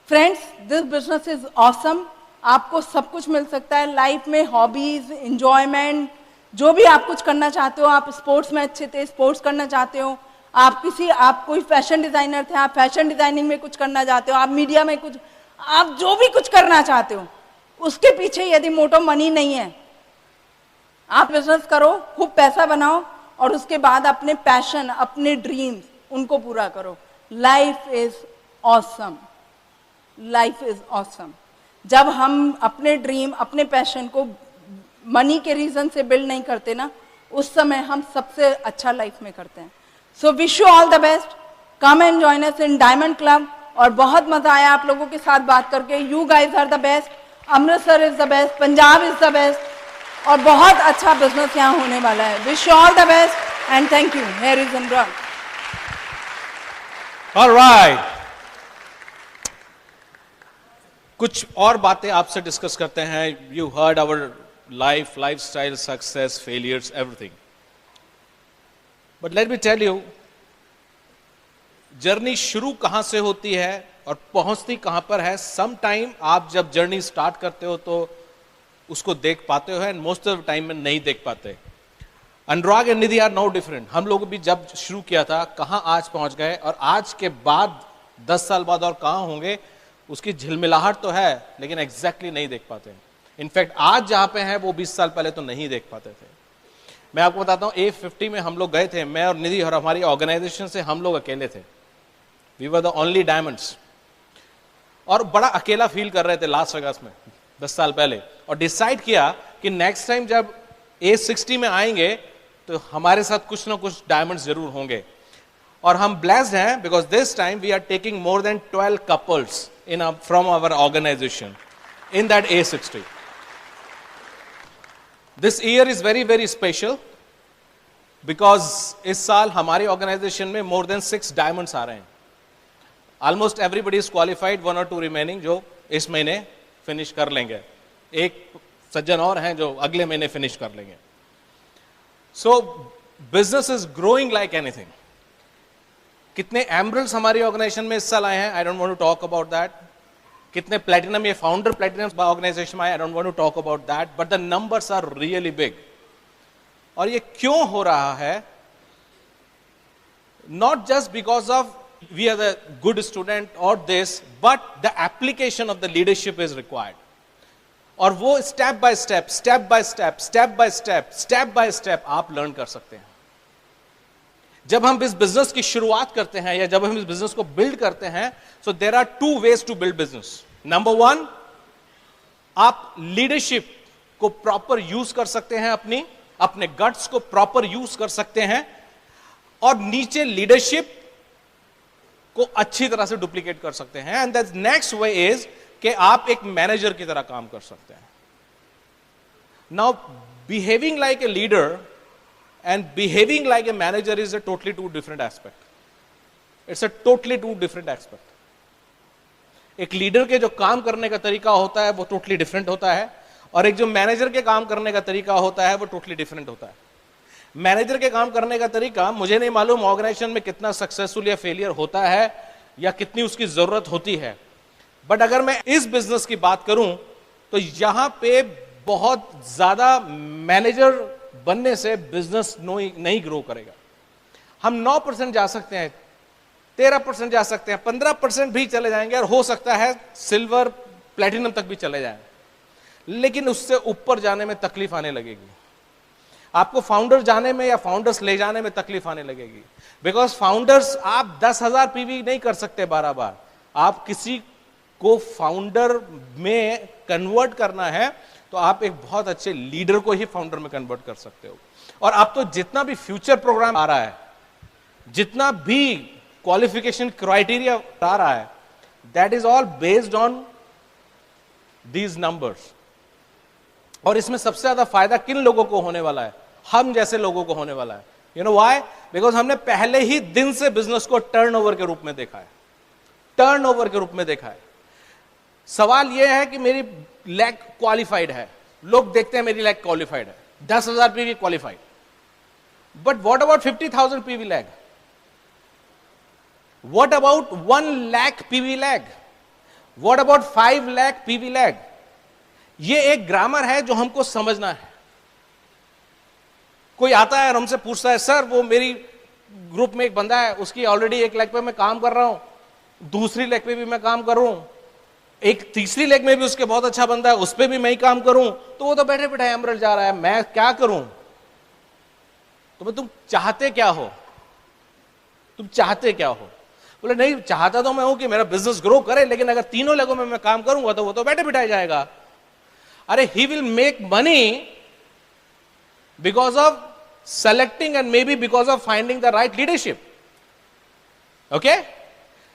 Friends, this business is awesome, आपको सब कुछ मिल सकता है लाइफ में, हॉबीज, एंजॉयमेंट, जो भी आप कुछ करना चाहते हो। आप स्पोर्ट्स में अच्छे थे, स्पोर्ट्स करना चाहते हो, आप कोई फैशन डिजाइनर थे, आप फैशन डिजाइनिंग में कुछ करना चाहते हो, आप मीडिया में कुछ, आप जो भी कुछ करना चाहते हो, उसके पीछे यदि मोटो मनी नहीं है, आप बिजनेस करो, खूब पैसा बनाओ, और उसके बाद अपने पैशन, अपने ड्रीम्स, उनको पूरा करो। Life is awesome, life is awesome. जब हम अपने ड्रीम, अपने पैशन को मनी के रीजन से बिल्ड नहीं करते ना, उस समय हम सबसे अच्छा लाइफ में करते हैं। सो wish you all the best, come and join us in diamond club, और बहुत मजा आया आप लोगों के साथ बात करके। You guys are the best, Amritsar is the best, Punjab is the best, और बहुत अच्छा बिजनेस यहाँ होने वाला है। Wish you all the best and thank you. Here is Anurag. Alright, कुछ और बातें आपसे डिस्कस करते हैं। You heard our lifestyle, success, failures, everything, but let me tell you, journey शुरू कहां से होती है और पहुंचती कहां पर है। सम टाइम आप जब जर्नी स्टार्ट करते हो तो उसको देख पाते हो, and most of the time में नहीं देख पाते। Anurag and Nidhi are no different. हम लोग भी जब शुरू किया था कहां आज पहुंच गए, और आज के बाद 10 साल बाद और कहां होंगे, उसकी झिलमिलाहट तो है, लेकिन एग्जैक्टली नहीं देख पाते। इनफैक्ट आज जहां पे है वो 20 साल पहले तो नहीं देख पाते थे। मैं आपको बताता हूं, A50 में हम लोग गए थे, मैं और निधि, और हमारी ऑर्गेनाइजेशन से हम लोग अकेले थे। We were the only diamonds, और बड़ा अकेला फील कर रहे थे लास वेगास में 10 साल पहले, और डिसाइड किया कि नेक्स्ट टाइम जब A60 में आएंगे तो हमारे साथ कुछ ना कुछ डायमंड्स जरूर होंगे। और हम ब्लेस्ड हैं, because this time we are taking more than 12 couples in from our organisation in that A60। This year is very very special, because इस साल हमारी ऑर्गेनाइजेशन में मोर देन 6 डायमंड्स आ रहे हैं। ऑलमोस्ट एवरीबडी इज क्वालिफाइड, 1 और 2 रिमेनिंग जो इस महीने फिनिश कर लेंगे। एक सज्जन और हैं जो अगले महीने फिनिश कर लेंगे। So business is growing like anything. कितने एमरल्ड्स हमारी ऑर्गेनाइजेशन में इस साल आए हैं, I don't want to talk about that. कितने प्लेटिनम, ये फाउंडर प्लेटिनम ऑर्गेनाइजेशन में आए, I don't want to talk about that, but the numbers are really big. और ये क्यों हो रहा है? Not just because of we are the good student or this, but the application of the leadership is required. और वो स्टेप बाय स्टेप आप लर्न कर सकते हैं। जब हम इस बिजनेस की शुरुआत करते हैं या जब हम इस बिजनेस को बिल्ड करते हैं, so there are 2 ways to build business. Number 1, आप लीडरशिप को प्रॉपर यूज कर सकते हैं, अपने गट्स को प्रॉपर यूज कर सकते हैं, और नीचे लीडरशिप को अच्छी तरह से डुप्लीकेट कर सकते हैं। And that next way is कि आप एक मैनेजर की तरह काम कर सकते हैं। Now behaving like a leader and behaving like a manager is a totally 2 different aspect. It's a totally 2 different aspect. एक लीडर के जो काम करने का तरीका होता है वो टोटली डिफरेंट होता है, और एक जो मैनेजर के काम करने का तरीका होता है वो टोटली डिफरेंट होता है। मैनेजर के काम करने का तरीका मुझे नहीं मालूम ऑर्गेनाइजेशन में कितना सक्सेसफुल या फेलियर होता है या कितनी उसकी जरूरत होती है, बट अगर मैं इस बिजनेस की बात करूं तो यहां पे बहुत ज्यादा मैनेजर बनने से बिजनेस नहीं ग्रो करेगा। हम 9% जा सकते हैं, 13% जा सकते हैं, 15% भी चले जाएंगे और हो सकता है सिल्वर प्लेटिनम तक भी चले जाएं, लेकिन उससे ऊपर जाने में तकलीफ आने लगेगी। आपको फाउंडर जाने में या फाउंडर्स ले जाने में तकलीफ आने लगेगी, बिकॉज फाउंडर्स आप 10,000 पीवी नहीं कर सकते 12 बार। आप किसी को फाउंडर में कन्वर्ट करना है तो आप एक बहुत अच्छे लीडर को ही फाउंडर में कन्वर्ट कर सकते हो। और आप तो जितना भी फ्यूचर प्रोग्राम आ रहा है, जितना भी क्वालिफिकेशन क्राइटेरिया आ रहा है, that is all based on these numbers. और इसमें सबसे ज्यादा फायदा किन लोगों को होने वाला है? हम जैसे लोगों को होने वाला है। You know why? बिकॉज हमने पहले ही दिन से बिजनेस को टर्नओवर के रूप में देखा है, टर्नओवर के रूप में देखा है। सवाल यह है कि मेरी लैग क्वालिफाइड है, लोग देखते हैं मेरी लैग क्वालिफाइड है, 10,000 PV qualified, but what about 50,000 PV lag? What about 1 lakh PV lag? What about 5 lakh PV lag? ये एक ग्रामर है जो हमको समझना है। कोई आता है और हमसे पूछता है, सर वो मेरी ग्रुप में एक बंदा है, उसकी ऑलरेडी 1 लाख पे मैं काम कर रहा हूं, दूसरी लेग पे भी मैं काम कर रहा हूं, एक तीसरी लेग में भी उसके बहुत अच्छा बंदा है, उस पे भी मैं ही काम करूं, तो वो तो बैठे बैठे एमरल्ड जा रहा है, मैं क्या करूं? तो तुम चाहते क्या हो? तुम चाहते क्या हो? बोले नहीं, चाहता तो मैं हूं कि मेरा बिजनेस ग्रो करे, लेकिन अगर तीनों लेगों में मैं काम करूंगा तो वो तो बैठे बिठाए जाएगा। अरे he will make money because of selecting and may be because of finding the right leadership. Okay?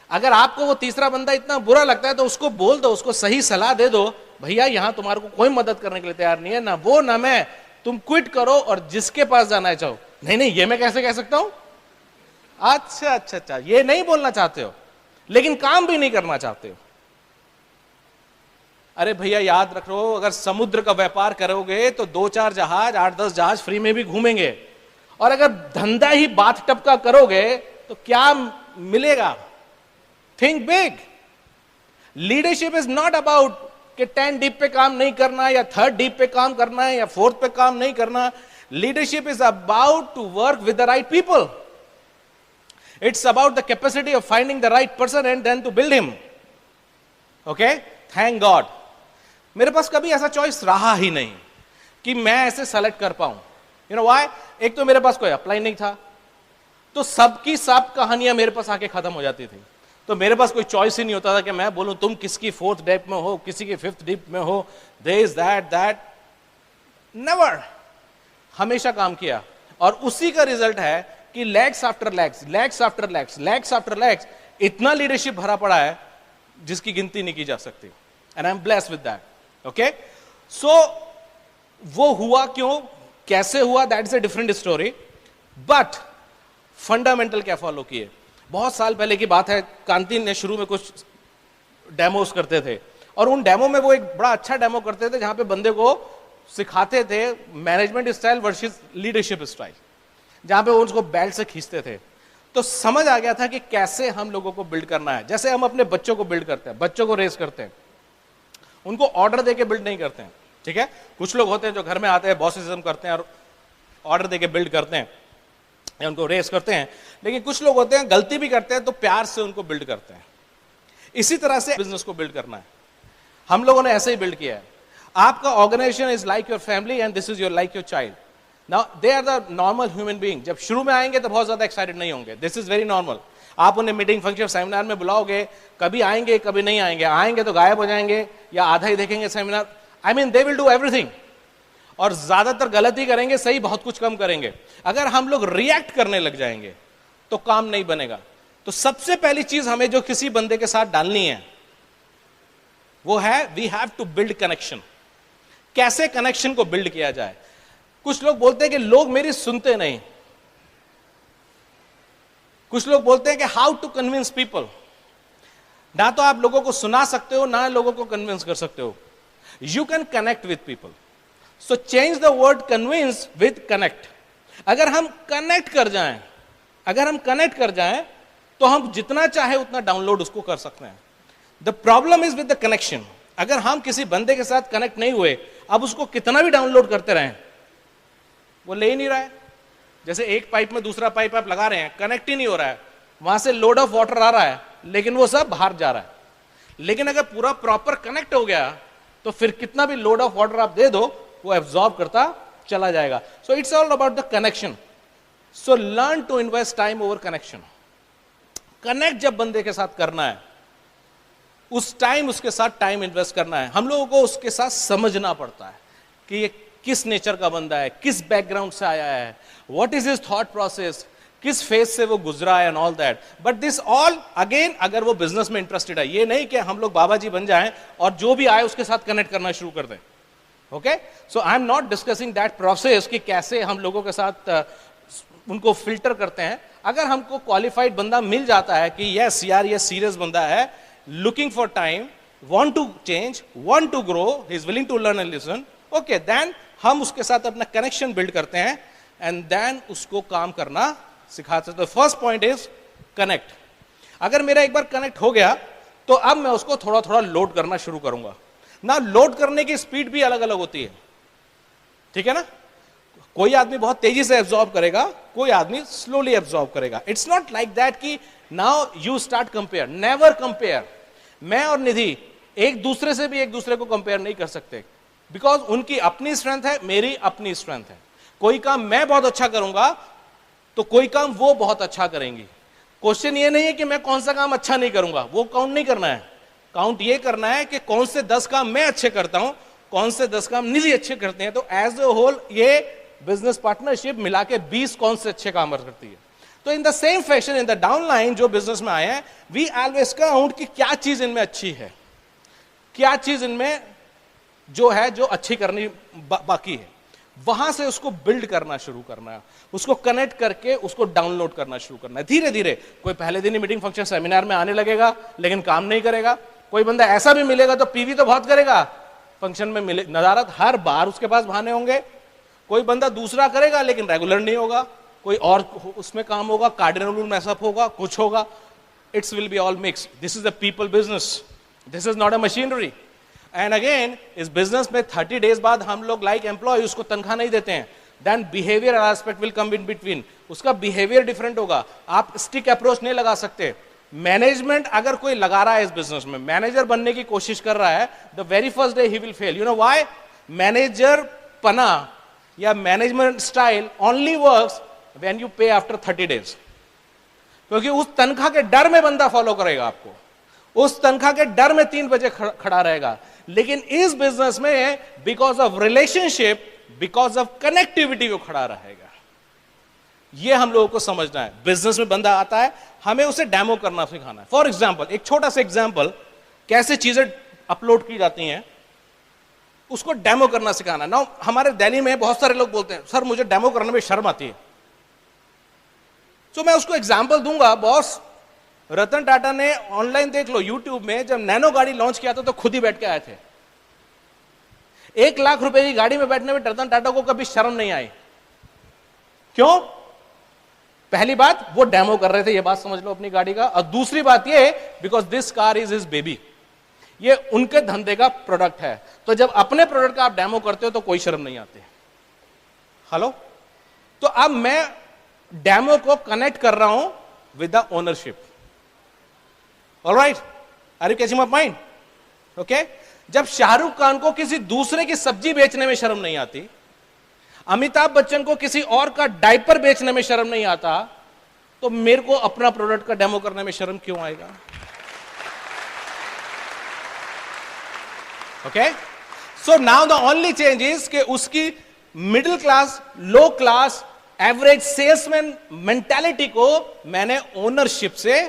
अगर आपको वो तीसरा बंदा इतना बुरा लगता है तो उसको बोल दो, उसको सही सलाह दे दो, भैया यहां तुम्हारे को कोई मदद करने के लिए तैयार नहीं है, ना वो ना मैं, तुम क्विट करो और जिसके पास जाना है जाओ। नहीं नहीं, ये मैं कैसे कह सकता हूं? अच्छा अच्छा अच्छा, ये नहीं बोलना चाहते हो, लेकिन काम भी नहीं करना चाहते हो। अरे भैया याद रखो, अगर समुद्र का व्यापार करोगे तो 2-4 जहाज, 8-10 जहाज फ्री में भी घूमेंगे, और अगर धंधा ही बाथ टब का करोगे तो क्या मिलेगा? Think big. Leadership is not about कि 10 डीप पे काम नहीं करना या 3rd डीप पे काम करना है या 4th पे काम नहीं करना। Leadership is about to work with the right people. It's about the capacity of finding the right person and then to build him. Okay? Thank God मेरे पास कभी ऐसा चॉइस रहा ही नहीं कि मैं ऐसे सेलेक्ट कर पाऊं। You know why? एक तो मेरे पास कोई अप्लाई नहीं था, तो सबकी सब कहानियां मेरे पास आके खत्म हो जाती थी, तो मेरे पास कोई चॉइस ही नहीं होता था कि मैं बोलूं तुम किसकी 4th डीप में हो, किसी की 5th डीप में हो, दिस दैट नेवर। हमेशा काम किया, और उसी का रिजल्ट है कि legs after legs, legs after legs, legs after legs, इतना लीडरशिप भरा पड़ा है जिसकी गिनती नहीं की जा सकती। And I am blessed with that. Okay? So वो हुआ क्यों, कैसे हुआ, that is a different story, but fundamental क्या फॉलो किए। बहुत साल पहले की बात है, कांति ने शुरू में कुछ डेमोस करते थे, और उन डेमो में वो एक बड़ा अच्छा डेमो करते थे जहां पे बंदे को सिखाते थे management style versus leadership style, जहां पे वो उसको बेल्ट से खींचते थे। तो समझ आ गया था कि कैसे हम लोगों को बिल्ड करना है। जैसे हम अपने बच्चों को बिल्ड करते हैं, बच्चों को रेस करते हैं, उनको ऑर्डर देके बिल्ड नहीं करते हैं। ठीक है? कुछ लोग होते हैं जो घर में आते हैं, बॉसिज्म करते हैं और ऑर्डर देके बिल्ड करते हैं या उनको रेस करते हैं, लेकिन कुछ लोग होते हैं गलती भी करते हैं तो प्यार से उनको बिल्ड करते हैं। इसी तरह से बिजनेस को बिल्ड करना है। हम लोगों ने ऐसे ही बिल्ड किया है। आपका organisation is like your family and this is your like your child. Now they are the normal human being. जब शुरू में आएंगे तो बहुत ज्यादा एक्साइटेड नहीं होंगे, दिस इज वेरी नॉर्मल। आप उन्हें मीटिंग, फंक्शन, सेमिनार में बुलाओगे, कभी आएंगे कभी नहीं आएंगे, आएंगे तो गायब हो जाएंगे या आधा ही देखेंगे seminar. I mean they will do everything, और ज्यादातर गलती करेंगे, सही बहुत कुछ कम करेंगे। अगर हम लोग रिएक्ट करने लग जाएंगे तो काम नहीं बनेगा। तो सबसे पहली चीज हमें जो किसी बंदे के साथ डालनी है वो है we have to build connection. कैसे कनेक्शन को बिल्ड किया जाए? कुछ लोग बोलते हैं कि लोग मेरी सुनते नहीं। कुछ लोग बोलते हैं कि हाउ टू कन्विंस पीपल। ना तो आप लोगों को सुना सकते हो, ना लोगों को कन्विंस कर सकते हो। You can connect with people. So change the word convince with connect. अगर हम कनेक्ट कर जाएं तो हम जितना चाहे उतना डाउनलोड उसको कर सकते हैं। The problem is with the connection. अगर हम किसी बंदे के साथ कनेक्ट नहीं हुए, अब उसको कितना भी डाउनलोड करते रहें, वो ले ही नहीं रहा है। जैसे एक पाइप में दूसरा पाइप आप लगा रहे हैं, कनेक्ट ही नहीं हो रहा है, वहां से लोड ऑफ वाटर आ रहा है लेकिन वो सब बाहर जा रहा है। लेकिन अगर पूरा प्रॉपर कनेक्ट हो गया तो फिर कितना भी लोड ऑफ वाटर आप दे दो, वो एब्जॉर्ब करता चला जाएगा। So it's all about the connection. So learn to invest time over connection. Connect जब बंदे के साथ करना है, उस टाइम उसके साथ टाइम इन्वेस्ट करना है। हम लोगों को उसके साथ समझना पड़ता है कि ये किस नेचर का बंदा है, किस बैकग्राउंड से आया है, what is his thought process, किस फेज से वो गुजरा है and all that. But this all again, अगर वो बिजनेस में इंटरेस्टेड है, ये नहीं कि हम लोग बाबा जी बन जाएं और जो भी आए उसके साथ कनेक्ट करना शुरू कर दें। Okay, so I am not discussing that process कि कैसे हम लोगों के साथ उनको फिल्टर करते हैं। अगर हमको क्वालिफाइड बंदा मिल जाता है कि यस यार ये सीरियस बंदा है, looking for time, want to change, want to grow, he is willing to learn and listen, okay, then हम उसके साथ अपना कनेक्शन बिल्ड करते हैं एंड देन उसको काम करना सिखाते हैं। तो फर्स्ट पॉइंट इज कनेक्ट। अगर मेरा एक बार कनेक्ट हो गया तो अब मैं उसको थोड़ा थोड़ा लोड करना शुरू करूंगा ना। लोड करने की स्पीड भी अलग अलग होती है, ठीक है ना। कोई आदमी बहुत तेजी से एब्जॉर्ब करेगा, कोई आदमी स्लोली एब्जॉर्ब करेगा। इट्स नॉट लाइक दैट कि now you start compare, never compare. मैं और निधि एक दूसरे से भी एक दूसरे को कंपेयर नहीं कर सकते, बिकॉज उनकी अपनी स्ट्रेंथ है, मेरी अपनी स्ट्रेंथ है। कोई काम मैं बहुत अच्छा करूंगा तो कोई काम वो बहुत अच्छा करेंगी। क्वेश्चन ये नहीं है कि मैं कौन सा काम अच्छा नहीं करूंगा, वो काउंट नहीं करना है। काउंट ये करना है कि कौन से 10 काम मैं अच्छे करता हूं, कौन से 10 काम निधि अच्छे करते हैं। तो एज ए होल ये बिजनेस पार्टनरशिप मिला के 20 कौन से अच्छे काम करती है। तो in the same fashion in the downline जो बिजनेस में आए हैं, वी ऑलवेज काउंट कि क्या चीज इनमें अच्छी है, क्या चीज इनमें जो है जो अच्छी करनी बाकी है। वहां से उसको बिल्ड करना शुरू करना है, उसको कनेक्ट करके उसको डाउनलोड करना शुरू करना है। धीरे धीरे कोई पहले दिन ही मीटिंग फंक्शन सेमिनार में आने लगेगा लेकिन काम नहीं करेगा। कोई बंदा ऐसा भी मिलेगा तो पीवी तो बहुत करेगा, फंक्शन में मिले नदारत, हर बार उसके पास बहाने होंगे। कोई बंदा दूसरा करेगा लेकिन रेगुलर नहीं होगा, कोई और उसमें काम होगा, कार्डिनल रूल मैसअप होगा, कुछ होगा। It's will be all mix. This is the people business, this is not a machinery. And again इस बिजनेस में 30 डेज बाद हम लोग लाइक एम्प्लॉय उसको तनख्वाह नहीं देते हैं। Then behaviour aspect will come in between. उसका बिहेवियर डिफरेंट होगा, आप स्टिक अप्रोच नहीं लगा सकते। मैनेजमेंट अगर कोई लगा रहा है इस बिजनेस में, मैनेजर बनने की कोशिश कर रहा है, the very first day he will fail. You know why? Manager पना या management style only works when you पे आफ्टर 30 डेज। क्योंकि उस तनख्वाह के डर में बंदा फॉलो करेगा आपको, उस तनख्वाह के डर में 3 बजे खड़ा रहेगा। लेकिन इस बिजनेस में because of relationship, because of connectivity वो खड़ा रहेगा। ये हम लोगों को समझना है। बिजनेस में बंदा आता है, हमें उसे डेमो करना सिखाना है। फॉर एग्जाम्पल, एक छोटा सा एग्जाम्पल, कैसे चीजें अपलोड की जाती हैं उसको डेमो करना सिखाना। ना हमारे दिल्ली में बहुत सारे लोग बोलते हैं सर मुझे डेमो करने में शर्म आती है। तो मैं उसको एग्जाम्पल दूंगा। बॉस रतन टाटा ने, ऑनलाइन देख लो यूट्यूब में, जब नैनो गाड़ी लॉन्च किया था तो खुद ही बैठ के आए थे। 1 लाख रुपए की गाड़ी में बैठने में रतन टाटा को कभी शर्म नहीं आई। क्यों? पहली बात, वो डेमो कर रहे थे, ये बात समझ लो अपनी गाड़ी का। और दूसरी बात ये, because this car is his baby, ये उनके धंधे का प्रोडक्ट है। तो जब अपने प्रोडक्ट का आप डेमो करते हो तो कोई शर्म नहीं आती। हेलो, तो अब मैं डेमो को कनेक्ट कर रहा हूं with the ownership. Alright, are you catching my point? Okay, जब शाहरुख खान को किसी दूसरे की सब्जी बेचने में शर्म नहीं आती, अमिताभ बच्चन को किसी और का डायपर बेचने में शर्म नहीं आता, तो मेरे को अपना प्रोडक्ट का डेमो करने में शर्म क्यों आएगा? Okay, so now the only change is कि उसकी मिडिल क्लास, लो क्लास, एवरेज सेल्समैन मेंटालिटी को मैंने ओनरशिप से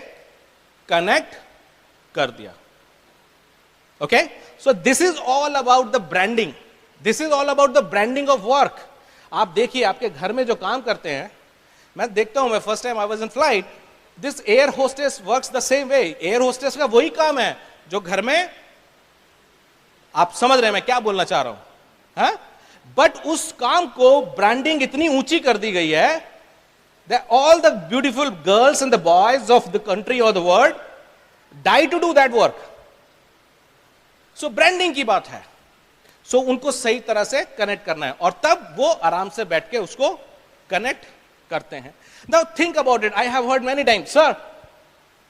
कनेक्ट कर दिया। Okay, so this is all about the branding, this is all about the branding of work. आप देखिए आपके घर में जो काम करते हैं, मैं देखता हूं, मैं first time I was in flight, this air hostess works the same way. Air hostess का वही काम है जो घर में, आप समझ रहे हैं मैं क्या बोलना चाह रहा हूं? हाँ? बट उस काम को ब्रांडिंग इतनी ऊंची कर दी गई है that all the beautiful girls and the boys of the country और the world die to do that work. So branding की बात है. सो उनको सही तरह से कनेक्ट करना है और तब वो आराम से बैठ के उसको कनेक्ट करते हैं. Now think about it. I have heard many time, sir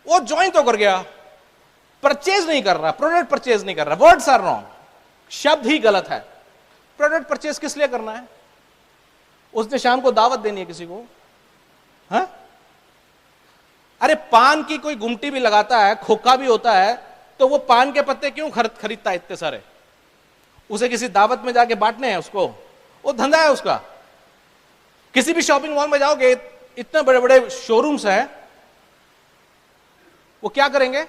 वो ज्वाइन तो कर गया, परचेज नहीं कर रहा, प्रोडक्ट परचेज नहीं कर रहा. वर्ड्स आर रॉन्ग, शब्द ही गलत है. प्रोडक्ट परचेज किस लिए करना है? उसने शाम को दावत देनी है किसी को. हाँ, अरे पान की कोई गुमटी भी लगाता है, खोखा भी होता है, तो वो पान के पत्ते क्यों खरीदता है इतने सारे? उसे किसी दावत में जाके बांटने हैं उसको, वो धंधा है उसका. किसी भी शॉपिंग मॉल में जाओगे, इतने बड़े बड़े शोरूम्स हैं, वो क्या करेंगे?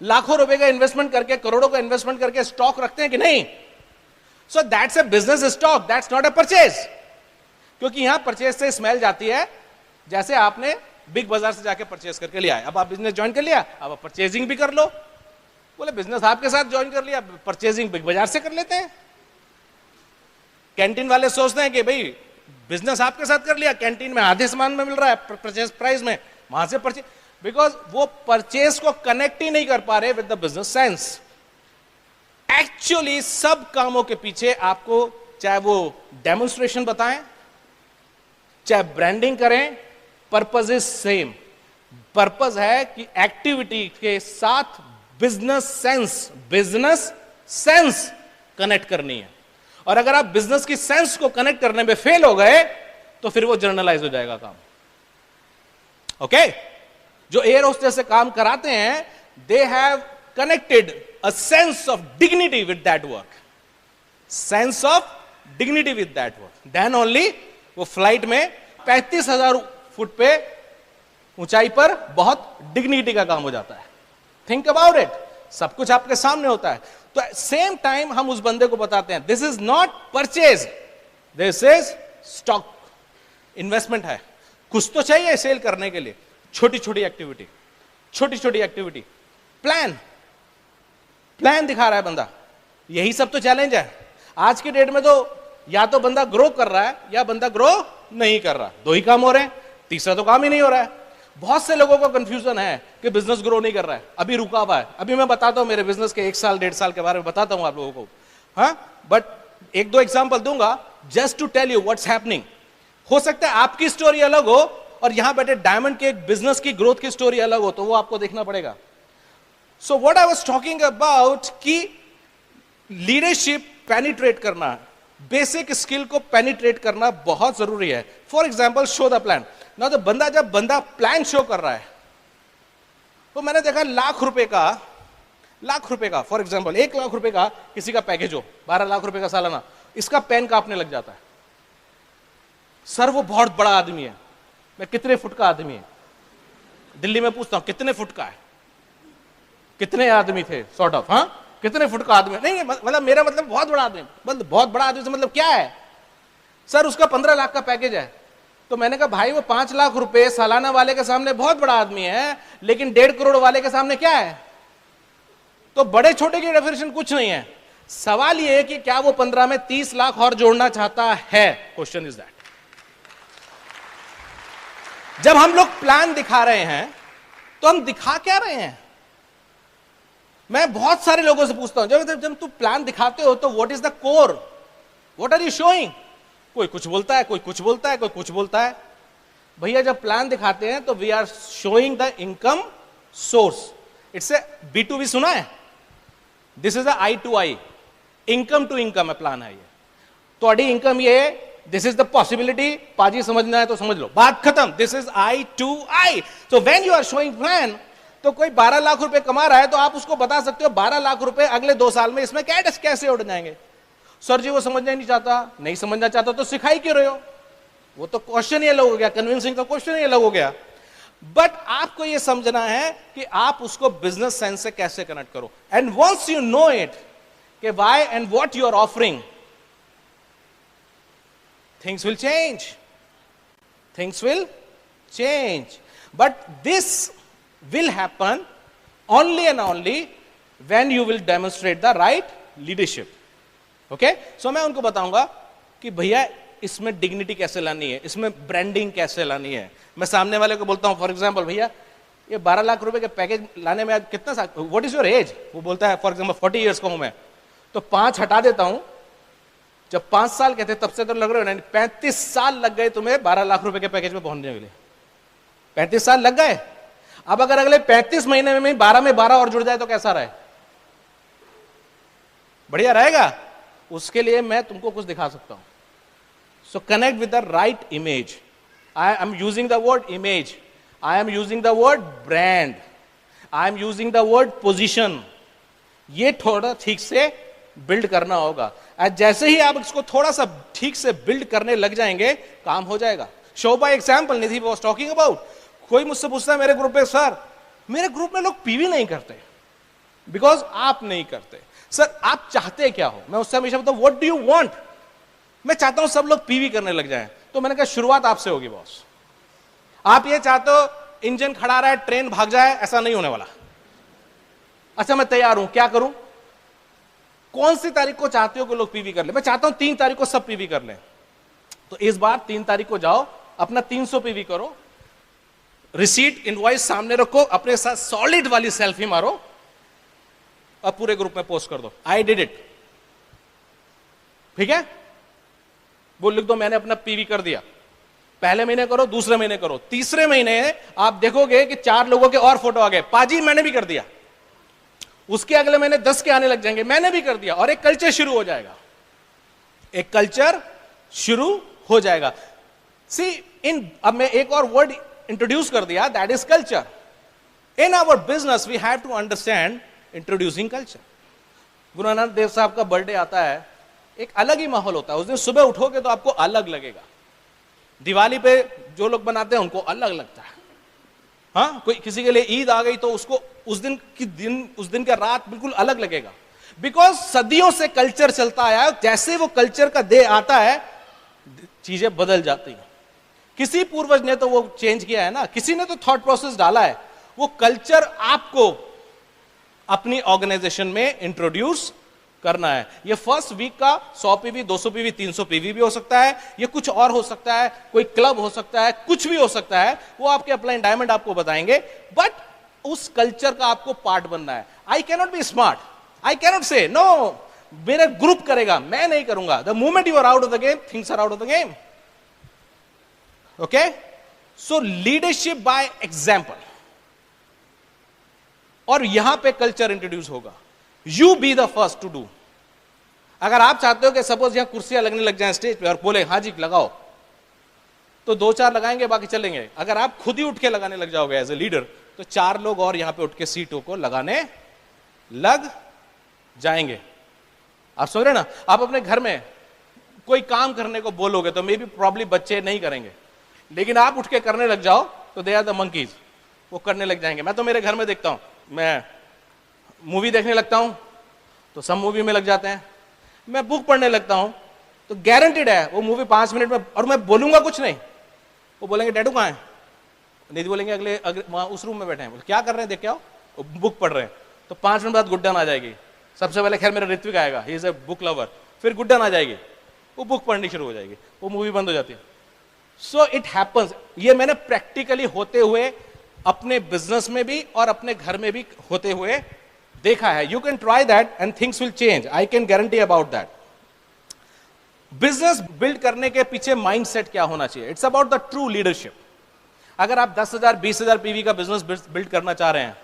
लाखों रुपए का इन्वेस्टमेंट करके, करोड़ों का इन्वेस्टमेंट करके स्टॉक रखते हैं कि नहीं? So that's a business stock, that's not a purchase. क्योंकि यहां परचेज से स्मेल जाती है, जैसे आपने बिग बाजार से जाके परचेज करके लिया है. अब आप बिजनेस ज्वाइन कर लिया, अब आप परचेजिंग भी कर लो. बोले बिजनेस आपके साथ ज्वाइन कर लिया, परचेजिंग बिग बाजार से कर लेते हैं. कैंटीन वाले सोचते हैं कि भाई बिजनेस आपके साथ कर लिया, कैंटीन में आधे सामान में मिल रहा है परचेज प्राइस में, वहां से परचेज. बिकॉज वो परचेज को कनेक्ट ही नहीं कर पा रहे with the business sense. Actually सब कामों के पीछे आपको, चाहे वो डेमोन्स्ट्रेशन बताएं, चाहे ब्रांडिंग करें, पर्पज इज सेम. पर्पज है कि एक्टिविटी के साथ बिजनेस सेंस कनेक्ट करनी है. और अगर आप बिजनेस की सेंस को कनेक्ट करने में फेल हो गए तो फिर वो जर्नलाइज हो जाएगा काम. ओके? जो एयर होस्टेस से काम कराते हैं, they have connected a sense of dignity with that work. Sense of dignity with that work. Then only वो फ्लाइट में 35,000 फुट पे ऊंचाई पर बहुत डिग्निटी का काम हो जाता है. Think about it. सब कुछ आपके सामने होता है. तो सेम टाइम हम उस बंदे को बताते हैं, this is not purchase, this is stock. Investment है, कुछ तो चाहिए सेल करने के लिए. छोटी छोटी एक्टिविटी, छोटी छोटी एक्टिविटी, प्लान दिखा रहा है बंदा. यही सब तो चैलेंज है आज की डेट में. तो या तो बंदा ग्रो कर रहा है या बंदा ग्रो नहीं कर रहा. दो ही काम हो रहे हैं, तीसरा तो काम ही नहीं हो रहा है. बहुत से लोगों को कंफ्यूजन है कि बिजनेस ग्रो नहीं कर रहा है, अभी रुका हुआ है. अभी मैं बताता हूं मेरे बिजनेस के 1 साल 1.5 साल के बारे में बताता हूं आप लोगों को. हाँ, बट 1-2 एग्जांपल दूंगा just to tell you what's happening. हो सकता है आपकी स्टोरी अलग हो और यहां बैठे डायमंड के बिजनेस की ग्रोथ की स्टोरी अलग हो, तो वो आपको देखना पड़ेगा. So what I was talking about कि लीडरशिप पेनिट्रेट करना, बेसिक स्किल को पेनिट्रेट करना बहुत जरूरी है. For example, show the plan. ना तो जब बंदा प्लान शो कर रहा है, तो मैंने देखा लाख रुपए का फॉर एग्जाम्पल 1 लाख रुपए का किसी का पैकेज हो, 12 लाख रुपए का सालाना, इसका पेन कांपने लग जाता है. सर वो बहुत बड़ा आदमी है. मैं कितने फुट का आदमी है? दिल्ली में पूछता हूं कितने फुट का है, कितने आदमी थे, सॉर्ट ऑफ. हाँ, कितने फुट का आदमी नहीं, मतलब मेरा मतलब बहुत बड़ा आदमी. बहुत बड़ा आदमी से मतलब क्या है? सर उसका 15 लाख का पैकेज है. तो मैंने कहा भाई वो 5 लाख रुपए सालाना वाले के सामने बहुत बड़ा आदमी है, लेकिन 1.5 करोड़ वाले के सामने क्या है? तो बड़े छोटे की डेफिनेशन कुछ नहीं है. सवाल ये है कि क्या वो 15 में 30 लाख और जोड़ना चाहता है? Question is that. जब हम लोग प्लान दिखा रहे हैं तो हम दिखा क्या रहे हैं? मैं बहुत सारे लोगों से पूछता हूं, जब तू प्लान दिखाते हो तो what is the core, what are you showing? कोई कुछ बोलता है, कोई कुछ बोलता है, कोई कुछ बोलता है. भैया जब प्लान दिखाते हैं तो we are showing the income source. It's a B2B सुना है? This is I to I, income to income plan है ये. तो अड़ी इनकम ये, दिस इज द पॉसिबिलिटी. पाजी समझना है तो समझ लो, बात खत्म. This is I to I. तो when you are showing plan, तो कोई 12 लाख रुपए कमा रहा है तो आप उसको बता सकते हो 12 लाख रुपए अगले 2 साल में इसमें कैसे उड़ जाएंगे. सर जी वो समझना ही नहीं चाहता. नहीं समझना चाहता तो सिखाई क्यों रहे हो? वो तो क्वेश्चन ही अलग हो गया, कन्विंसिंग का क्वेश्चन ही अलग हो गया. बट आपको ये समझना है कि आप उसको बिजनेस सेंस से कैसे कनेक्ट करो. And once you know it कि why and what you are offering, things will change. But this will happen only and only when you will demonstrate the right leadership. Okay, so मैं उनको बताऊंगा कि भैया इसमें डिग्निटी कैसे लानी है, इसमें ब्रांडिंग कैसे लानी है। मैं सामने वाले को बोलता हूं फॉर एग्जांपल, भैया ये 12 लाख रुपए के पैकेज लाने में कितना साल, व्हाट इज योर एज, वो बोलता है फॉर एग्जांपल 40 इयर्स का हूं मैं, तो 5 हटा देता हूं। जब 5 साल के थे तब से तो लग रहे हो ना, 35 साल लग गए तुम्हें 12 लाख रुपए के पैकेज में पहुंचने के लिए, 35 साल लग गए। अब अगर अगले 35 महीने में 12 में 12 और जुड़ जाए तो कैसा रहे, बढ़िया रहेगा। उसके लिए मैं तुमको कुछ दिखा सकता हूं। सो connect with the right image. I am using the word image, I am using the word brand, I am using the word position. ये थोड़ा ठीक से बिल्ड करना होगा। जैसे ही आप इसको थोड़ा सा ठीक से बिल्ड करने लग जाएंगे, काम हो जाएगा। Show by example Nidhi was talking about, कोई मुझसे पूछता है मेरे ग्रुप में, सर मेरे ग्रुप में लोग पीवी नहीं करते, बिकॉज आप नहीं करते। सर आप चाहते क्या हो? मैं उससे हमेशा बताऊं व्हाट डू यू वांट। मैं चाहता हूं सब लोग पीवी करने लग जाएं। तो मैंने कहा शुरुआत आपसे होगी बॉस। आप ये चाहते हो इंजन खड़ा रहा है ट्रेन भाग जाए, ऐसा नहीं होने वाला। अच्छा मैं तैयार हूं, क्या करूं? कौन सी तारीख को चाहते हो कि लोग पीवी कर ले? मैं चाहता हूं 3 तारीख को सब पीवी कर लें। तो इस बार 3 तारीख को जाओ, अपना 300 पीवी करो, रिसीट इनवॉइस सामने रखो, अपने साथ सॉलिड वाली सेल्फी मारो और पूरे ग्रुप में पोस्ट कर दो, आई डिड इट। ठीक है, वो लिख दो मैंने अपना पीवी कर दिया। पहले महीने करो, दूसरे महीने करो, तीसरे महीने आप देखोगे कि 4 लोगों के और फोटो आ गए, पाजी मैंने भी कर दिया। उसके अगले महीने 10 के आने लग जाएंगे, मैंने भी कर दिया, और एक कल्चर शुरू हो जाएगा, एक कल्चर शुरू हो जाएगा। सी अब मैं एक और वर्ड इंट्रोड्यूस कर दिया, that is culture. In our business we have to understand introducing culture. Guru Nanak देव साहब का बर्थडे आता है, एक अलग ही माहौल होता है। उस दिन सुबह उठोगे तो आपको अलग लगेगा। दिवाली पे जो लोग बनाते हैं उनको अलग लगता है। हाँ, कोई किसी के लिए ईद आ गई तो उसको उस दिन का रात बिल्कुल अलग लगेगा, बिकॉज सदियों से कल्चर चलता आया है। जैसे वो कल्चर का डे आता है, चीजें बदल जाती हैं। किसी पूर्वज ने तो वो चेंज किया है ना, किसी ने तो थॉट प्रोसेस डाला है। वो कल्चर आपको अपनी ऑर्गेनाइजेशन में इंट्रोड्यूस करना है। ये फर्स्ट वीक का 100 पीवी, 200 पीवी, 300 पीवी भी हो सकता है, ये कुछ और हो सकता है, कोई क्लब हो सकता है, कुछ भी हो सकता है। वो आपके अपलाइन डायमंड आपको बताएंगे, बट उस कल्चर का आपको पार्ट बनना है। I cannot be smart, I cannot say no मेरा ग्रुप करेगा, मैं नहीं करूंगा। The moment you are out of the game, things are out of the game. Okay, so leadership by example, और यहां पे कल्चर इंट्रोड्यूस होगा। You be the first to do. अगर आप चाहते हो कि सपोज यहां कुर्सियां लगने लग जाएं स्टेज पे और बोले हाँ जी लगाओ, तो 2-4 लगाएंगे, बाकी चलेंगे। अगर आप खुद ही उठ के लगाने लग जाओगे एज ए लीडर, तो 4 लोग और यहां पे उठ के सीटों को लगाने लग जाएंगे। आप समझ रहे ना? आप अपने घर में कोई काम करने को बोलोगे तो मे बी प्रॉब्लम बच्चे नहीं करेंगे, लेकिन आप उठ के करने लग जाओ तो दे आर द मंकीज, वो करने लग जाएंगे। मैं तो मेरे घर में देखता हूं, मैं मूवी देखने लगता हूं तो सब मूवी में लग जाते हैं। मैं बुक पढ़ने लगता हूं तो गारंटीड है वो मूवी 5 मिनट में, और मैं बोलूंगा कुछ नहीं, वो बोलेंगे डैडू कहां है, नहीं बोलेंगे अगले वहां उस रूम में बैठे हैं। क्या कर रहे हैं, देख के आओ, बुक पढ़ रहे हैं। तो 5 मिनट बाद गुड्डन आ जाएगी। सबसे पहले खैर मेरा ऋत्विक आएगा, he is a book lover, फिर गुड्डन आ जाएगी, वो बुक पढ़नी शुरू हो जाएगी, वो मूवी बंद हो जाती है। So it happens. ये मैंने प्रैक्टिकली होते हुए अपने बिजनेस में भी और अपने घर में भी होते हुए देखा है। You can try that and things will change, I can guarantee about that. Business build करने के पीछे माइंडसेट क्या होना चाहिए? It's about the true leadership. अगर आप 10,000 20,000 पीवी का बिजनेस बिल्ड करना चाह रहे हैं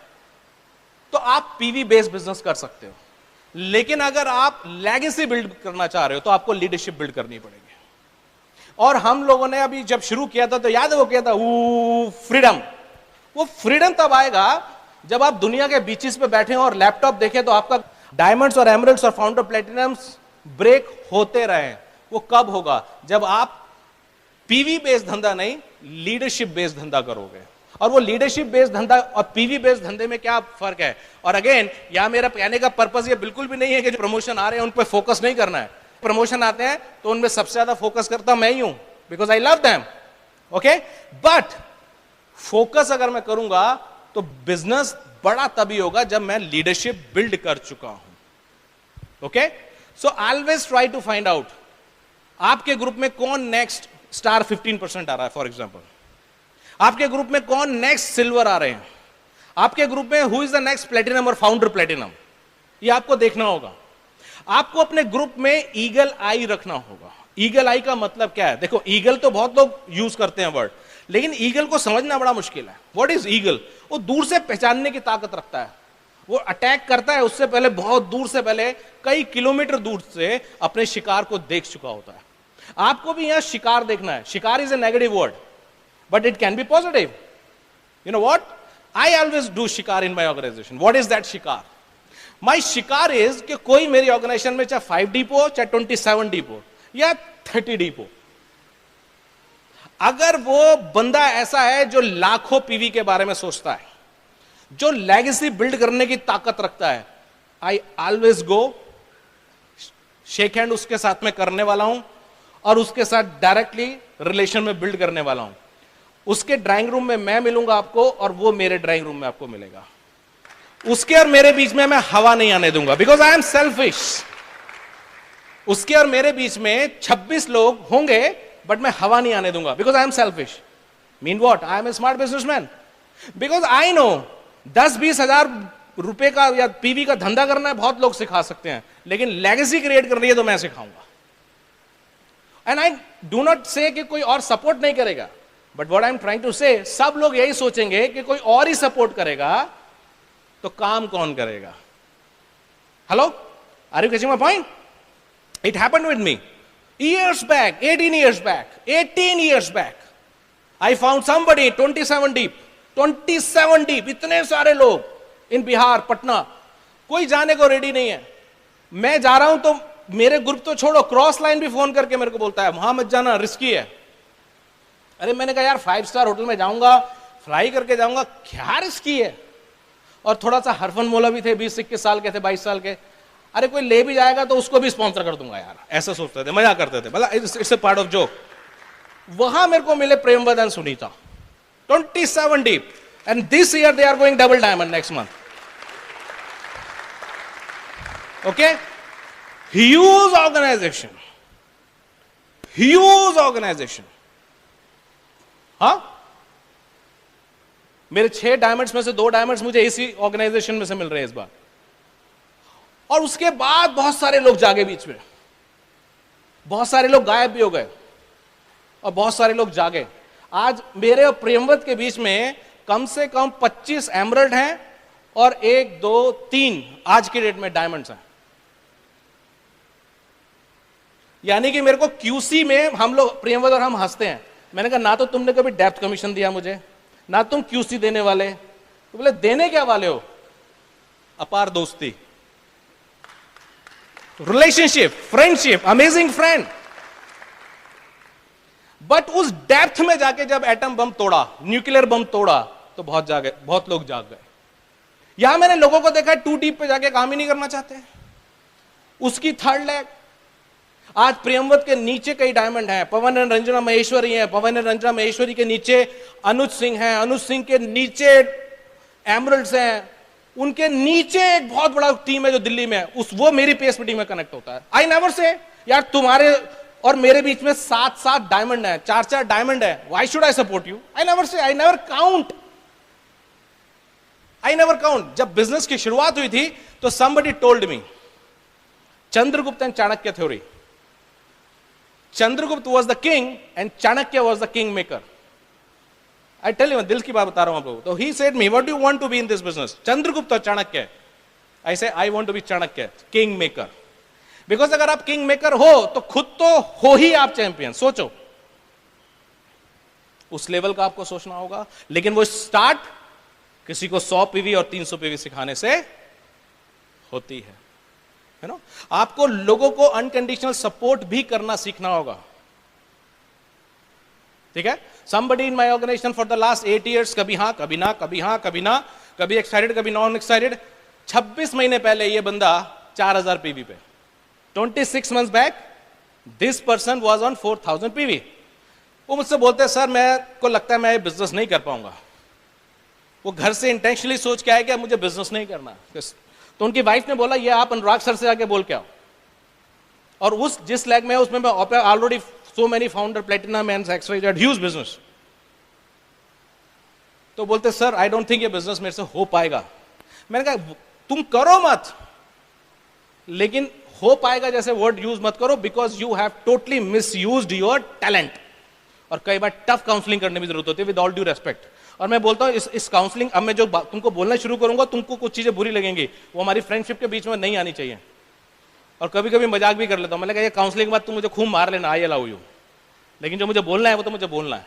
तो आप पीवी बेस्ड बिजनेस कर सकते हो, लेकिन अगर आप लेगेसी बिल्ड करना चाह रहे हो तो आपको लीडरशिप बिल्ड करनी पड़ेगी। और हम लोगों ने अभी जब शुरू किया था तो याद है वो किया था फ्रीडम। वो फ्रीडम तब आएगा जब आप दुनिया के बीचेस पे बैठे हो और लैपटॉप देखें तो आपका डायमंड्स और एमरल्ड्स और फाउंडर प्लेटिनम्स ब्रेक होते रहे। वो कब होगा? जब आप पीवी बेस्ड धंधा नहीं, लीडरशिप बेस्ड धंधा करोगे। और वो लीडरशिप बेस्ड धंधा और पीवी बेस्ड धंधे में क्या फर्क है? और अगेन यहां मेरा कहने का पर्पस ये बिल्कुल भी नहीं है कि जो प्रमोशन आ रहे हैं उन पर फोकस नहीं करना है। प्रमोशन आते हैं तो उनमें सबसे ज्यादा फोकस करता मैं ही हूं, because I love them. Okay, but focus अगर मैं करूंगा तो बिजनेस बड़ा तभी होगा जब मैं लीडरशिप बिल्ड कर चुका हूं। Okay, so always try to find out आपके ग्रुप में कौन नेक्स्ट स्टार 15% आ रहा है, फॉर एग्जाम्पल आपके ग्रुप में कौन नेक्स्ट सिल्वर आ रहे हैं, आपके ग्रुप में who is the next platinum और फाउंडर प्लेटिनम, ये आपको देखना होगा। आपको अपने ग्रुप में ईगल आई रखना होगा। ईगल आई का मतलब क्या है? देखो, ईगल तो बहुत लोग यूज करते हैं वर्ड, लेकिन ईगल को समझना बड़ा मुश्किल है। What is eagle? वो दूर से पहचानने की ताकत रखता है। वो अटैक करता है, उससे पहले बहुत दूर से, पहले कई किलोमीटर दूर से अपने शिकार को देख चुका होता है। आपको भी यहां शिकार देखना है। शिकार is a negative word, but it can be positive. You know what? I always do शिकार इन my organisation. What is that शिकार? माई शिकार इज कि कोई मेरी ऑर्गेनाइजेशन में चाहे 5 डीप हो, चाहे 27 डीप हो, या 30 डीप हो, अगर वो बंदा ऐसा है जो लाखों पीवी के बारे में सोचता है, जो लेगेसी बिल्ड करने की ताकत रखता है, I always go, shake hand उसके साथ में करने वाला हूं और उसके साथ डायरेक्टली रिलेशन में बिल्ड करने वाला हूं। उसके ड्राइंग रूम में मैं मिलूंगा आपको और वो मेरे ड्राइंग रूम में आपको मिलेगा। उसके और मेरे बीच में मैं हवा नहीं आने दूंगा, बिकॉज आई एम सेल्फिश। उसके और मेरे बीच में 26 लोग होंगे, बट मैं हवा नहीं आने दूंगा, because I am selfish. Mean what? I am a smart businessman, because I know 10-20 हजार रुपए का या पीवी का धंधा करना है बहुत लोग सिखा सकते हैं, लेकिन लेगेसी क्रिएट करनी है तो मैं सिखाऊंगा। एंड आई डू नॉट से कि कोई और सपोर्ट नहीं करेगा, but what I am trying to say, सब लोग यही सोचेंगे कि कोई और ही सपोर्ट करेगा तो काम कौन करेगा? Hello, are you catching my point? It happened with me years back, 18 years back, I found somebody 27 deep, इतने सारे लोग इन बिहार, पटना, कोई जाने को रेडी नहीं है। मैं जा रहा हूं तो मेरे ग्रुप तो छोड़ो, क्रॉस लाइन भी फोन करके मेरे को बोलता है वहां मत जाना, रिस्की है। अरे मैंने कहा यार 5 स्टार होटल में जाऊंगा, फ्लाई करके जाऊंगा, क्या रिस्की है? और थोड़ा सा हरफन मौला भी थे, 20-21 साल के थे, 22 साल के। अरे कोई ले भी जाएगा तो उसको भी स्पॉन्सर कर दूंगा यार, ऐसा सोचते थे, मजा करते थे, मतलब it's a part of joke. वहां मेरे को मिले प्रेमवद and Sunita, 27 deep, and this year they are going double diamond next month. Okay, huge organization. हाँ, मेरे 6 डायमंड्स में से 2 डायमंड्स मुझे इसी ऑर्गेनाइजेशन में से मिल रहे हैं इस बार। और उसके बाद बहुत सारे लोग जागे बीच में, बहुत सारे लोग गायब भी हो गए और बहुत सारे लोग जागे। आज मेरे और प्रेमवत के बीच में कम से कम 25 एमरल्ड हैं और 1, 2, 3 आज की डेट में डायमंड्स हैं। यानी कि मेरे को क्यूसी में हम लोग, प्रेमवत और हम हंसते हैं। मैंने कहा ना तो तुमने कभी डेप्थ कमीशन दिया मुझे, ना तुम क्यूसी देने वाले। तो बोले देने क्या वाले हो? अपार दोस्ती, relationship, friendship, amazing friend. But उस डेप्थ में जाके जब एटम बम तोड़ा, न्यूक्लियर बम तोड़ा, तो बहुत लोग जाग गए। यहां मैंने लोगों को देखा 2 डीप पे जाके काम ही नहीं करना चाहते। उसकी 3rd लेग। आज प्रेमवत के नीचे कई डायमंड हैं, पवन एंड रंजना महेश्वरी हैं, पवन एंड रंजना महेश्वरी के नीचे अनुज सिंह हैं, अनुज सिंह के नीचे एमरल्ड्स हैं, उनके नीचे एक बहुत बड़ा टीम है जो दिल्ली में है, वो मेरी पीएसपी टीम में कनेक्ट होता है। आई नेवर से यार तुम्हारे और मेरे बीच में 7 डायमंड है, 4 डायमंड है, why should I support you? I never say, I never count. जब बिजनेस की शुरुआत हुई थी तो somebody told me Chandragupta and Chanakya theory. Chandragupta was the king and Chanakya was the king maker. I tell you, दिल की बात बता रहा हूं आप लोगों को। तो he said me, what do you want to be in this business? Chandragupta और Chanakya. I say I want to be Chanakya, king maker. Because अगर आप king maker हो तो खुद तो हो ही आप चैंपियन। सोचो, उस लेवल का आपको सोचना होगा, लेकिन वो स्टार्ट किसी को 100 पीवी और 300 पीवी सिखाने से होती है ना। आपको लोगों को अनकंडीशनल सपोर्ट भी करना सीखना होगा, ठीक है। somebody in my organization for the last 8 years, कभी हां कभी ना, कभी हां कभी ना, कभी एक्साइटेड कभी नॉन एक्साइटेड। 26 महीने पहले ये बंदा 4000 पीवी पे, 26 months back this person was on 4000 PV. वो मुझसे बोलते हैं सर मेरे को लगता है मैं ये बिजनेस नहीं कर पाऊंगा। वो घर से इंटेंशनली सोच के आया कि मुझे बिजनेस नहीं करना। तो उनकी वाइफ ने बोला ये आप अनुराग सर से आके बोल के आओ। और उस जिस लैग में है उसमें मैं already so many founder platinum and XYZ huge business. तो बोलते सर आई डोंट थिंक ये बिजनेस मेरे से हो पाएगा। मैंने कहा तुम करो मत, लेकिन हो पाएगा जैसे वर्ड यूज मत करो, because you have totally misused your talent. और कई बार टफ काउंसलिंग करने की जरूरत होती है, विद ऑल ड्यू रेस्पेक्ट। और मैं बोलता हूं इस काउंसलिंग, अब मैं जो तुमको बोलना शुरू करूंगा तुमको कुछ चीजें बुरी लगेंगी, वो हमारी फ्रेंडशिप के बीच में नहीं आनी चाहिए। और कभी कभी मजाक भी कर लेता हूं, मैंने कहा ये काउंसलिंग के बाद तुम मुझे खूब मार लेना, आई अलाउ यू, लेकिन जो मुझे बोलना है वो तो मुझे बोलना है।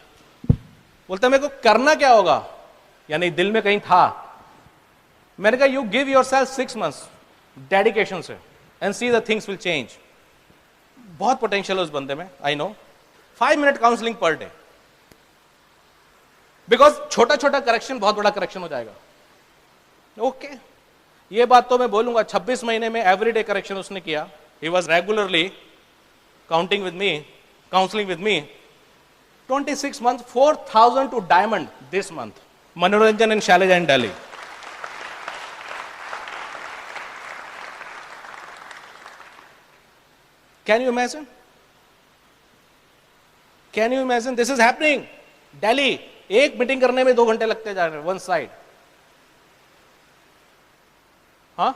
बोलता मेरे को करना क्या होगा, यानी दिल में कहीं था। मैंने कहा you give yourself 6 months dedication से and see the things will change. बहुत पोटेंशियल है उस बंदे में, I know. 5 minute counselling per day, because छोटा छोटा करेक्शन बहुत बड़ा करेक्शन हो जाएगा। ओके ये बात तो मैं बोलूंगा, 26 महीने में एवरीडे करेक्शन उसने किया। He was regularly counting with me, counselling with me. 26 months, 4,000 to diamond this month. Manoranjan and Shailaja in Delhi. Can you imagine? Can you imagine? This is happening. Delhi, एक मीटिंग करने में 2 घंटे लगते जा रहे हैं, वन साइड। हाँ,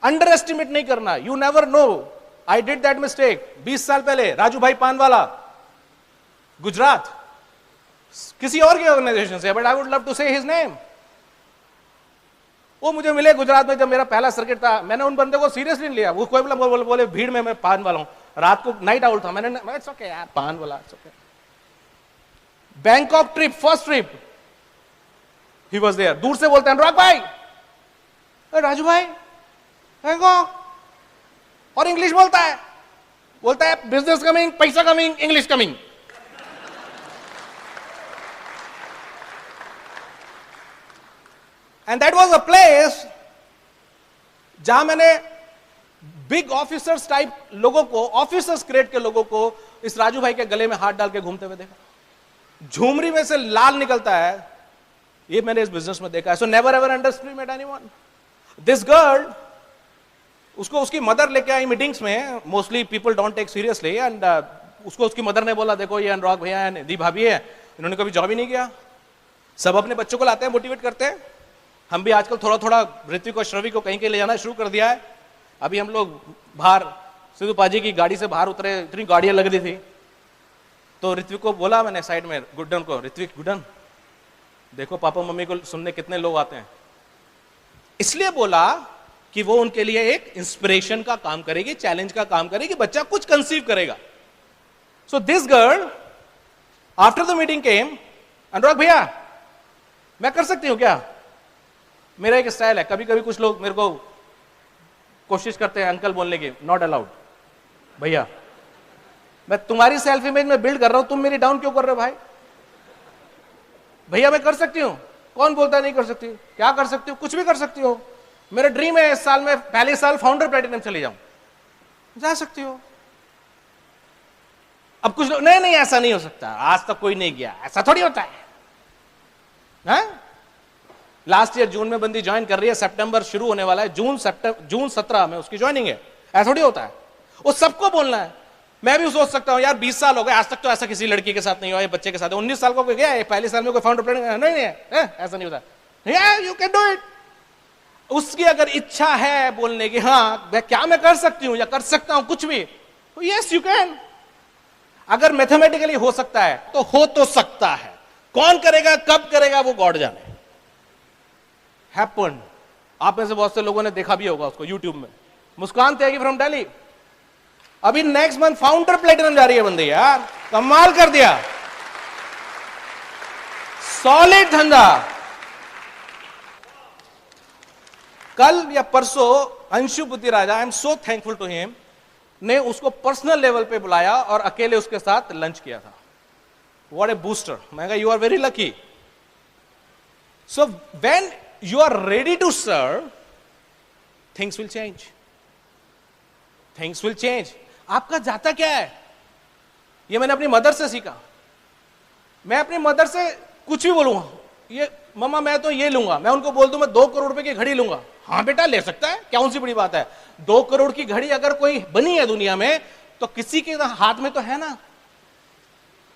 अंडर एस्टिमेट नहीं करना। You never know, I did that mistake 20 साल पहले। राजू भाई पानवाला, गुजरात, किसी और की ऑर्गेनाइजेशन से, but I would love to say his name. वो मुझे मिले गुजरात में जब मेरा पहला सर्किट था। मैंने उन बंदे को सीरियसली नहीं लिया। वो कोई बोले भीड़ में मैं पान वाला हूं, रात को नाइट आउट था। मैंने इट्स ओके यार, पान वाला it's okay. Bangkok trip, first trip, he was there. दूर से बोलते हैं अनुराग भाई, राजू भाई बैंकॉक, और इंग्लिश बोलता है बिजनेस कमिंग, पैसा coming, English coming. And that was a place जहां मैंने बिग ऑफिसर्स टाइप लोगों को, ऑफिसर्स ग्रेड के लोगों को इस राजू भाई के गले में हाथ डाल के घूमते हुए देखा। झुमरी में से लाल निकलता है, ये मैंने इस बिजनेस में देखा है। So never ever underestimate anyone. This girl, उसको उसकी मदर लेके आई मीटिंग्स में, mostly people don't take seriously, and उसको उसकी मदर ने बोला देखो ये अनुराग भैया है, निधि भाभी है, इन्होंने कभी जॉब ही नहीं किया। सब अपने बच्चों को लाते हैं, मोटिवेट करते हैं। हम भी आजकल थोड़ा थोड़ा ऋत्विक और श्रवी को कहीं कहीं ले जाना शुरू कर दिया है। अभी हम लोग बाहर सिद्धू पाजी की गाड़ी से बाहर उतरे, इतनी गाड़ियां लग रही थी, तो ऋत्विक को बोला मैंने साइड में, गुड्डन को, ऋत्विक गुड्डन देखो पापा मम्मी को सुनने कितने लोग आते हैं। इसलिए बोला कि वो उनके लिए एक इंस्पिरेशन का काम करेगी, चैलेंज का काम करेगी, बच्चा कुछ कंसीव करेगा। So this girl after the meeting came, Anurag भैया मैं कर सकती हूं क्या? मेरा एक स्टाइल है, कभी कभी कुछ लोग मेरे को कोशिश करते हैं अंकल बोलने की, नॉट अलाउड। भैया मैं तुम्हारी सेल्फ इमेज में बिल्ड कर रहा हूं, तुम मेरी डाउन क्यों कर रहे हो भाई? भैया मैं कर सकती हूं। कौन बोलता है नहीं कर सकती? क्या कर सकती हो? कुछ भी कर सकती हो। मेरा ड्रीम है इस साल में पहले साल फाउंडर प्लेटिनम चली जाऊं। जा सकती हो। अब कुछ लोग नहीं नहीं ऐसा नहीं हो सकता, आज तक कोई नहीं गया, ऐसा थोड़ी होता है। लास्ट ईयर जून में बंदी ज्वाइन कर रही है, सितंबर शुरू होने वाला है, जून 17 में उसकी ज्वाइनिंग है। ऐसा थोड़ी होता है, वो सबको बोलना है। मैं भी सोच सकता हूं यार 20 साल हो गए, आज तक तो ऐसा किसी लड़की के साथ नहीं हुआ, ये बच्चे के साथ है। 19 साल को कोई गया है, पहले साल में कोई फाउंडर प्लेटिनम नहीं है, ऐसा नहीं होता। You can do it. उसकी अगर इच्छा है बोलने की, हाँ क्या मैं कर सकती हूं या कर सकता हूं कुछ भी, तो यस यू कैन। अगर मैथमेटिकली हो सकता है तो हो तो सकता है, कौन करेगा कब करेगा वो गॉड जाने। हैपन। आप में से बहुत से लोगों ने देखा भी होगा उसको यूट्यूब में। मुस्कान त्यागी फ्रॉम दिल्ली, अभी नेक्स्ट मंथ फाउंडर प्लेटिनम जा रही है बंदी, यार कमाल कर दिया, सॉलिड धंधा। कल या परसों Anshu Buddhi Raja, I am so thankful to him, ने उसको पर्सनल लेवल पे बुलाया और अकेले उसके साथ लंच किया था। What a booster. मैं कहा you are very lucky. So when you are ready to serve, things will change. Things will change. आपका जाता क्या है? ये मैंने अपनी मदर से सीखा। मैं अपनी मदर से कुछ भी बोलूंगा, ये मम्मा मैं तो ये लूंगा, मैं उनको बोल दूं मैं 2 करोड़ रुपए की घड़ी लूंगा। हाँ बेटा ले सकता है, क्या उनसी बड़ी बात है। 2 करोड़ की घड़ी अगर कोई बनी है दुनिया में तो किसी के हाथ में तो है ना,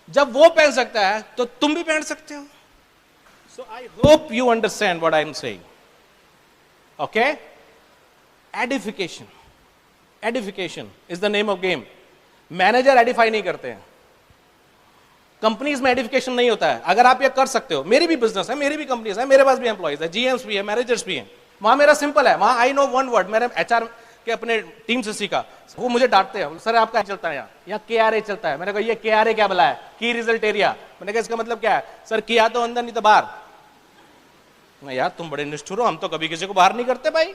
जब वो पहन सकता है तो तुम भी पहन सकते हो। So I hope you understand what I am saying. Okay, edification, edification is the name of game. Manager edify नहीं करते हैं, कंपनीज में एडिफिकेशन नहीं होता है। अगर आप ये कर सकते हो, मेरी भी बिजनेस है, मेरी भी कंपनीज है, मेरे पास भी एम्प्लॉइज है, जीएम्स भी है, मैनेजर्स भी हैं, वहां मेरा सिंपल है, वहां आई नो वन वर्ड, मैंने एचआर के अपने टीम से सीखा। वो मुझे डांटते हैं, सर आपका चलता है यहाँ KRA चलता है। मैंने कहा ये KRA क्या बोला है, की रिजल्ट एरिया। मैंने कहा इसका मतलब क्या है, सर किया तो अंदर नहीं तो बाहर। यार तुम बड़े निष्ठुर हो, हम तो कभी किसी को बाहर नहीं करते भाई,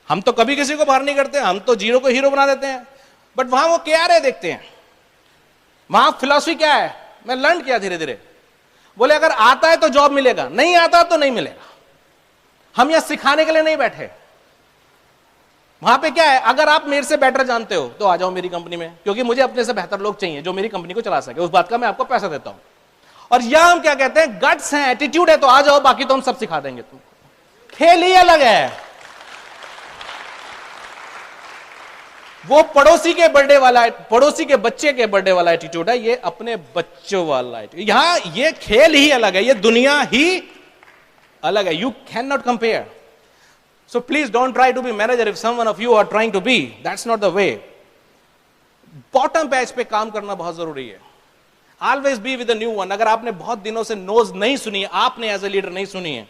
हम तो कभी किसी को बाहर नहीं करते, हम तो जीरो को हीरो बना देते हैं। बट वहां वो KRA देखते हैं, वहां फिलॉसफी क्या है, मैं लर्न किया धीरे धीरे। बोले अगर आता है तो जॉब मिलेगा, नहीं आता तो नहीं मिलेगा। हम यहां सिखाने के लिए नहीं बैठे। वहां पे क्या है, अगर आप मेरे से बेटर जानते हो तो आ जाओ मेरी कंपनी में, क्योंकि मुझे अपने से बेहतर लोग चाहिए जो मेरी कंपनी को चला सके, उस बात का मैं आपको पैसा देता हूं। और यहां हम क्या कहते हैं, गट्स हैं, एटीट्यूड है, तो आ जाओ, बाकी तो हम सब सिखा देंगे तुमको। खेल ही अलग है। वो पड़ोसी के बर्थडे वाला, पड़ोसी के बच्चे के बर्थडे वाला एटीट्यूड है, ये अपने बच्चों वाला एटीट्यूड। यहां ये खेल ही अलग है, ये दुनिया ही अलग है। You can not compare. So please don't try to be manager if someone of you are trying to be, that's not the way. Bottom patch पे काम करना बहुत जरूरी है। Always be with the new one. अगर आपने बहुत दिनों से नोज नहीं सुनी है, आपने एज ए लीडर नहीं सुनी है,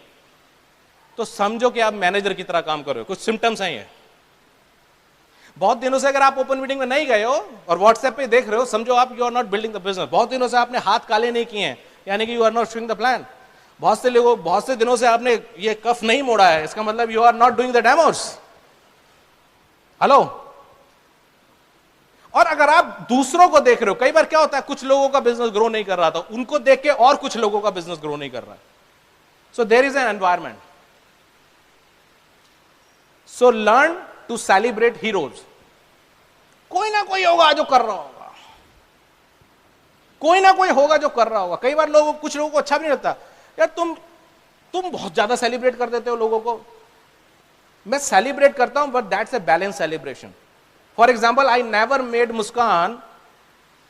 तो समझो कि आप मैनेजर की तरह काम कर रहे हो। कुछ सिम्टम्स हैं ये। बहुत दिनों से अगर आप ओपन मीटिंग में नहीं गए हो और व्हाट्सएप पे देख रहे हो, समझो आप you are not building the business. बहुत दिनों से आपने हाथ काले नहीं किए हैं, यानी कि you are not showing the plan. बहुत से लोगों, बहुत से दिनों से आपने ये कफ नहीं मोड़ा है, इसका मतलब you are not doing the demos. Hello. और अगर आप दूसरों को देख रहे हो, कई बार क्या होता है, कुछ लोगों का बिजनेस ग्रो नहीं कर रहा था, उनको देख के और कुछ लोगों का बिजनेस ग्रो नहीं कर रहा है। So there is an environment. So learn to celebrate heroes. कोई ना कोई होगा जो कर रहा होगा, कोई ना कोई होगा जो कर रहा होगा। कई बार लोग, कुछ लोगों को अच्छा भी नहीं लगता, यार तुम बहुत ज्यादा सेलिब्रेट कर देते हो लोगों को। मैं सेलिब्रेट करता हूं, but that's a balance celebration. For example, I never made Muskan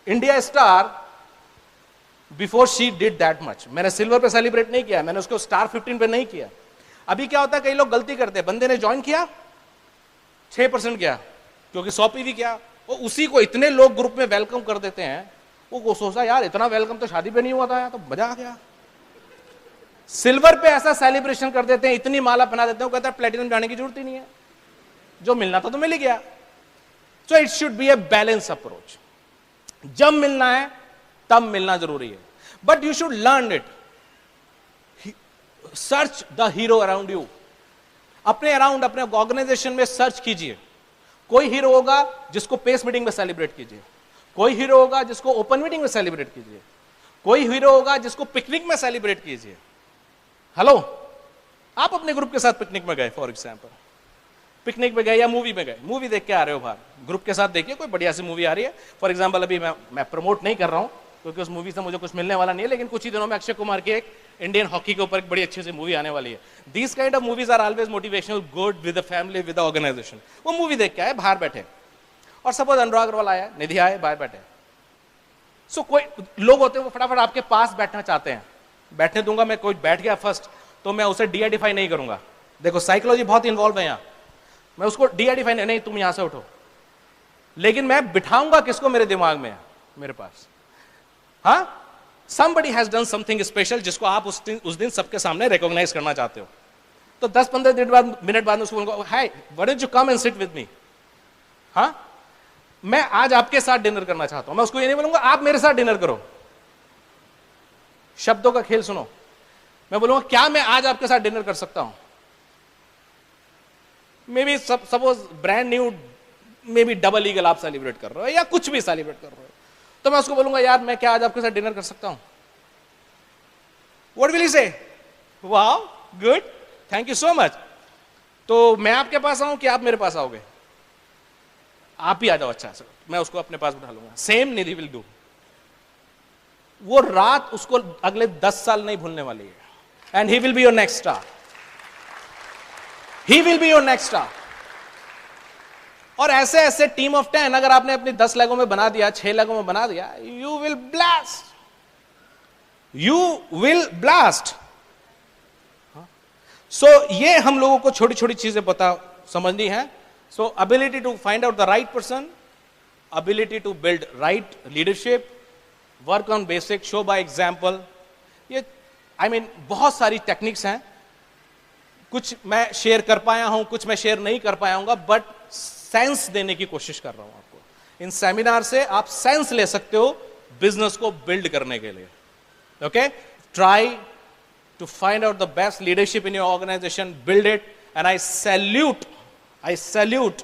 India star before she did that much. मैंने सिल्वर पे सेलिब्रेट नहीं किया, मैंने उसको स्टार 15 पे नहीं किया। अभी क्या होता है, कई लोग गलती करते हैं, बंदे ने ज्वाइन किया 6% किया, क्योंकि 100 PV किया, वो उसी को इतने लोग ग्रुप में वेलकम कर देते हैं, वो सोचा यार इतना वेलकम तो शादी पे नहीं हुआ था, तो मजा आ गया। सिल्वर पे ऐसा सेलिब्रेशन कर देते हैं, इतनी माला पहना देते हैं, वो कहता है प्लेटिनम जाने की जरूरत ही नहीं है, जो मिलना था तो मिल ही गया। So it should be a balance approach. जब मिलना है तब मिलना जरूरी है, but you should learn it. Search the hero around you. अपने अराउंड, अपने ऑर्गेनाइजेशन में सर्च कीजिए। कोई हीरो होगा जिसको पेस मीटिंग में सेलिब्रेट कीजिए, कोई हीरो होगा जिसको ओपन मीटिंग में सेलिब्रेट कीजिए, कोई हीरो होगा जिसको पिकनिक में सेलिब्रेट कीजिए। हेलो, आप अपने ग्रुप के साथ पिकनिक में गए, फॉर एग्जांपल पिकनिक में गए या मूवी में गए, मूवी देख के आ रहे हो बाहर, ग्रुप के साथ देखिए कोई बढ़िया सी मूवी आ रही है। फॉर एग्जांपल अभी मैं प्रमोट नहीं कर रहा हूं क्योंकि उस मूवी से मुझे कुछ मिलने वाला नहीं है, लेकिन कुछ ही दिनों में अक्षय कुमार की एक इंडियन हॉकी के ऊपर एक बड़ी अच्छी सी मूवी आने वाली है। These kind of movies are always motivational, good with the family, with the organisation. वो मूवी देख के आए, बाहर बैठे, और सपोज अनुराग अग्रवाल आया, निधि आए, बाहर बैठे। सो कोई लोग होते हैं वो फटाफट आपके पास बैठना चाहते हैं, बैठने दूंगा मैं, कोई बैठ गया फर्स्ट तो मैं उसे डी-आइडेंटिफाई नहीं करूंगा। देखो साइकोलॉजी बहुत इन्वॉल्व है यहाँ, मैं उसको डी-आइडेंटिफाई नहीं, तुम यहां से उठो, लेकिन मैं बिठाऊंगा किसको मेरे दिमाग में, मेरे पास। हाँ, somebody has done something special जिसको आप उस दिन सबके सामने रिकॉग्नाइज करना चाहते हो, तो 10-15 मिनट बाद उसको बोलूंगा, hi why don't you come and sit with me. हाँ, मैं आज आपके साथ डिनर करना चाहता हूं, मैं उसको ये नहीं बोलूंगा आप मेरे साथ डिनर करो। शब्दों का खेल सुनो, मैं बोलूंगा क्या मैं आज आपके साथ डिनर कर सकता हूं। May be suppose brand new, may be double eagle आप सेलिब्रेट कर रहे हो या कुछ भी सेलिब्रेट कर रहे हो, तो मैं उसको बोलूंगा यार मैं क्या आज आपके साथ डिनर कर सकता हूं। व्हाट विल ही से? Wow, good, thank you so much. तो मैं आपके पास आऊं कि आप मेरे पास आओगे? आप ही आ जाओ। अच्छा, मैं उसको अपने पास बिठा लूंगा। Same Nidhi will do. वो रात उसको अगले 10 साल नहीं भूलने वाली है, and he will be your next star. He will be your next star. और ऐसे ऐसे टीम ऑफ 10 अगर आपने अपनी 10 लेगों में बना दिया, 6 लेगों में बना दिया, you will blast, you will blast. So ये हम लोगों को छोटी छोटी चीजें पता समझनी है. So ability to find out the right person, ability to build right leadership, work on basic, show by example. ये बहुत सारी टेक्निक्स हैं. कुछ मैं शेयर कर पाया हूं, कुछ मैं शेयर नहीं कर पाया हूं, बट सेंस देने की कोशिश कर रहा हूं आपको. इन सेमिनार से आप सेंस ले सकते हो बिजनेस को बिल्ड करने के लिए. Okay, try to find out the best leadership in your organisation, build it, and I salute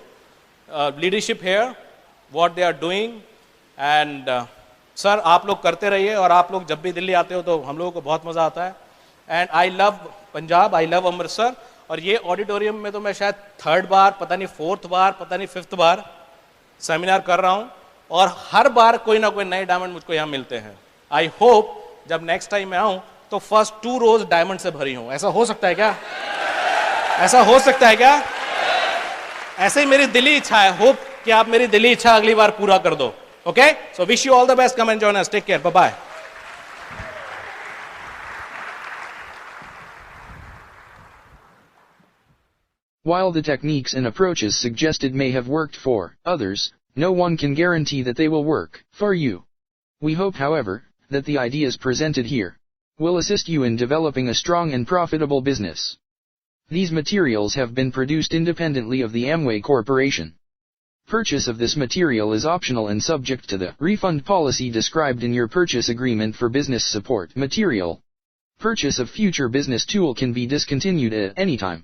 leadership here, what they are doing. and sir आप लोग करते रहिए, और आप लोग जब भी दिल्ली आते हो तो हम लोगों को बहुत मजा आता है. And I love Punjab, I love Amritsar. और ये ऑडिटोरियम में तो मैं शायद 3rd बार, पता नहीं 4th बार, पता नहीं 5th बार सेमिनार कर रहा हूं, और हर बार कोई ना कोई नए डायमंड मुझको यहां मिलते हैं. आई होप जब नेक्स्ट टाइम मैं आऊं तो फर्स्ट 2 रोज डायमंड से भरी हूं. ऐसा हो सकता है क्या? ऐसा हो सकता है क्या? ऐसे ही मेरी दिली इच्छा है. होप कि आप मेरी दिली इच्छा अगली बार पूरा कर दो. Okay, so wish you all the best. Come and join us. Take care. Bye bye. While the techniques and approaches suggested may have worked for others, no one can guarantee that they will work for you. We hope, however, that the ideas presented here will assist you in developing a strong and profitable business. These materials have been produced independently of the Amway Corporation. Purchase of this material is optional and subject to the refund policy described in your purchase agreement for business support material. Purchase of future business tool can be discontinued at any time.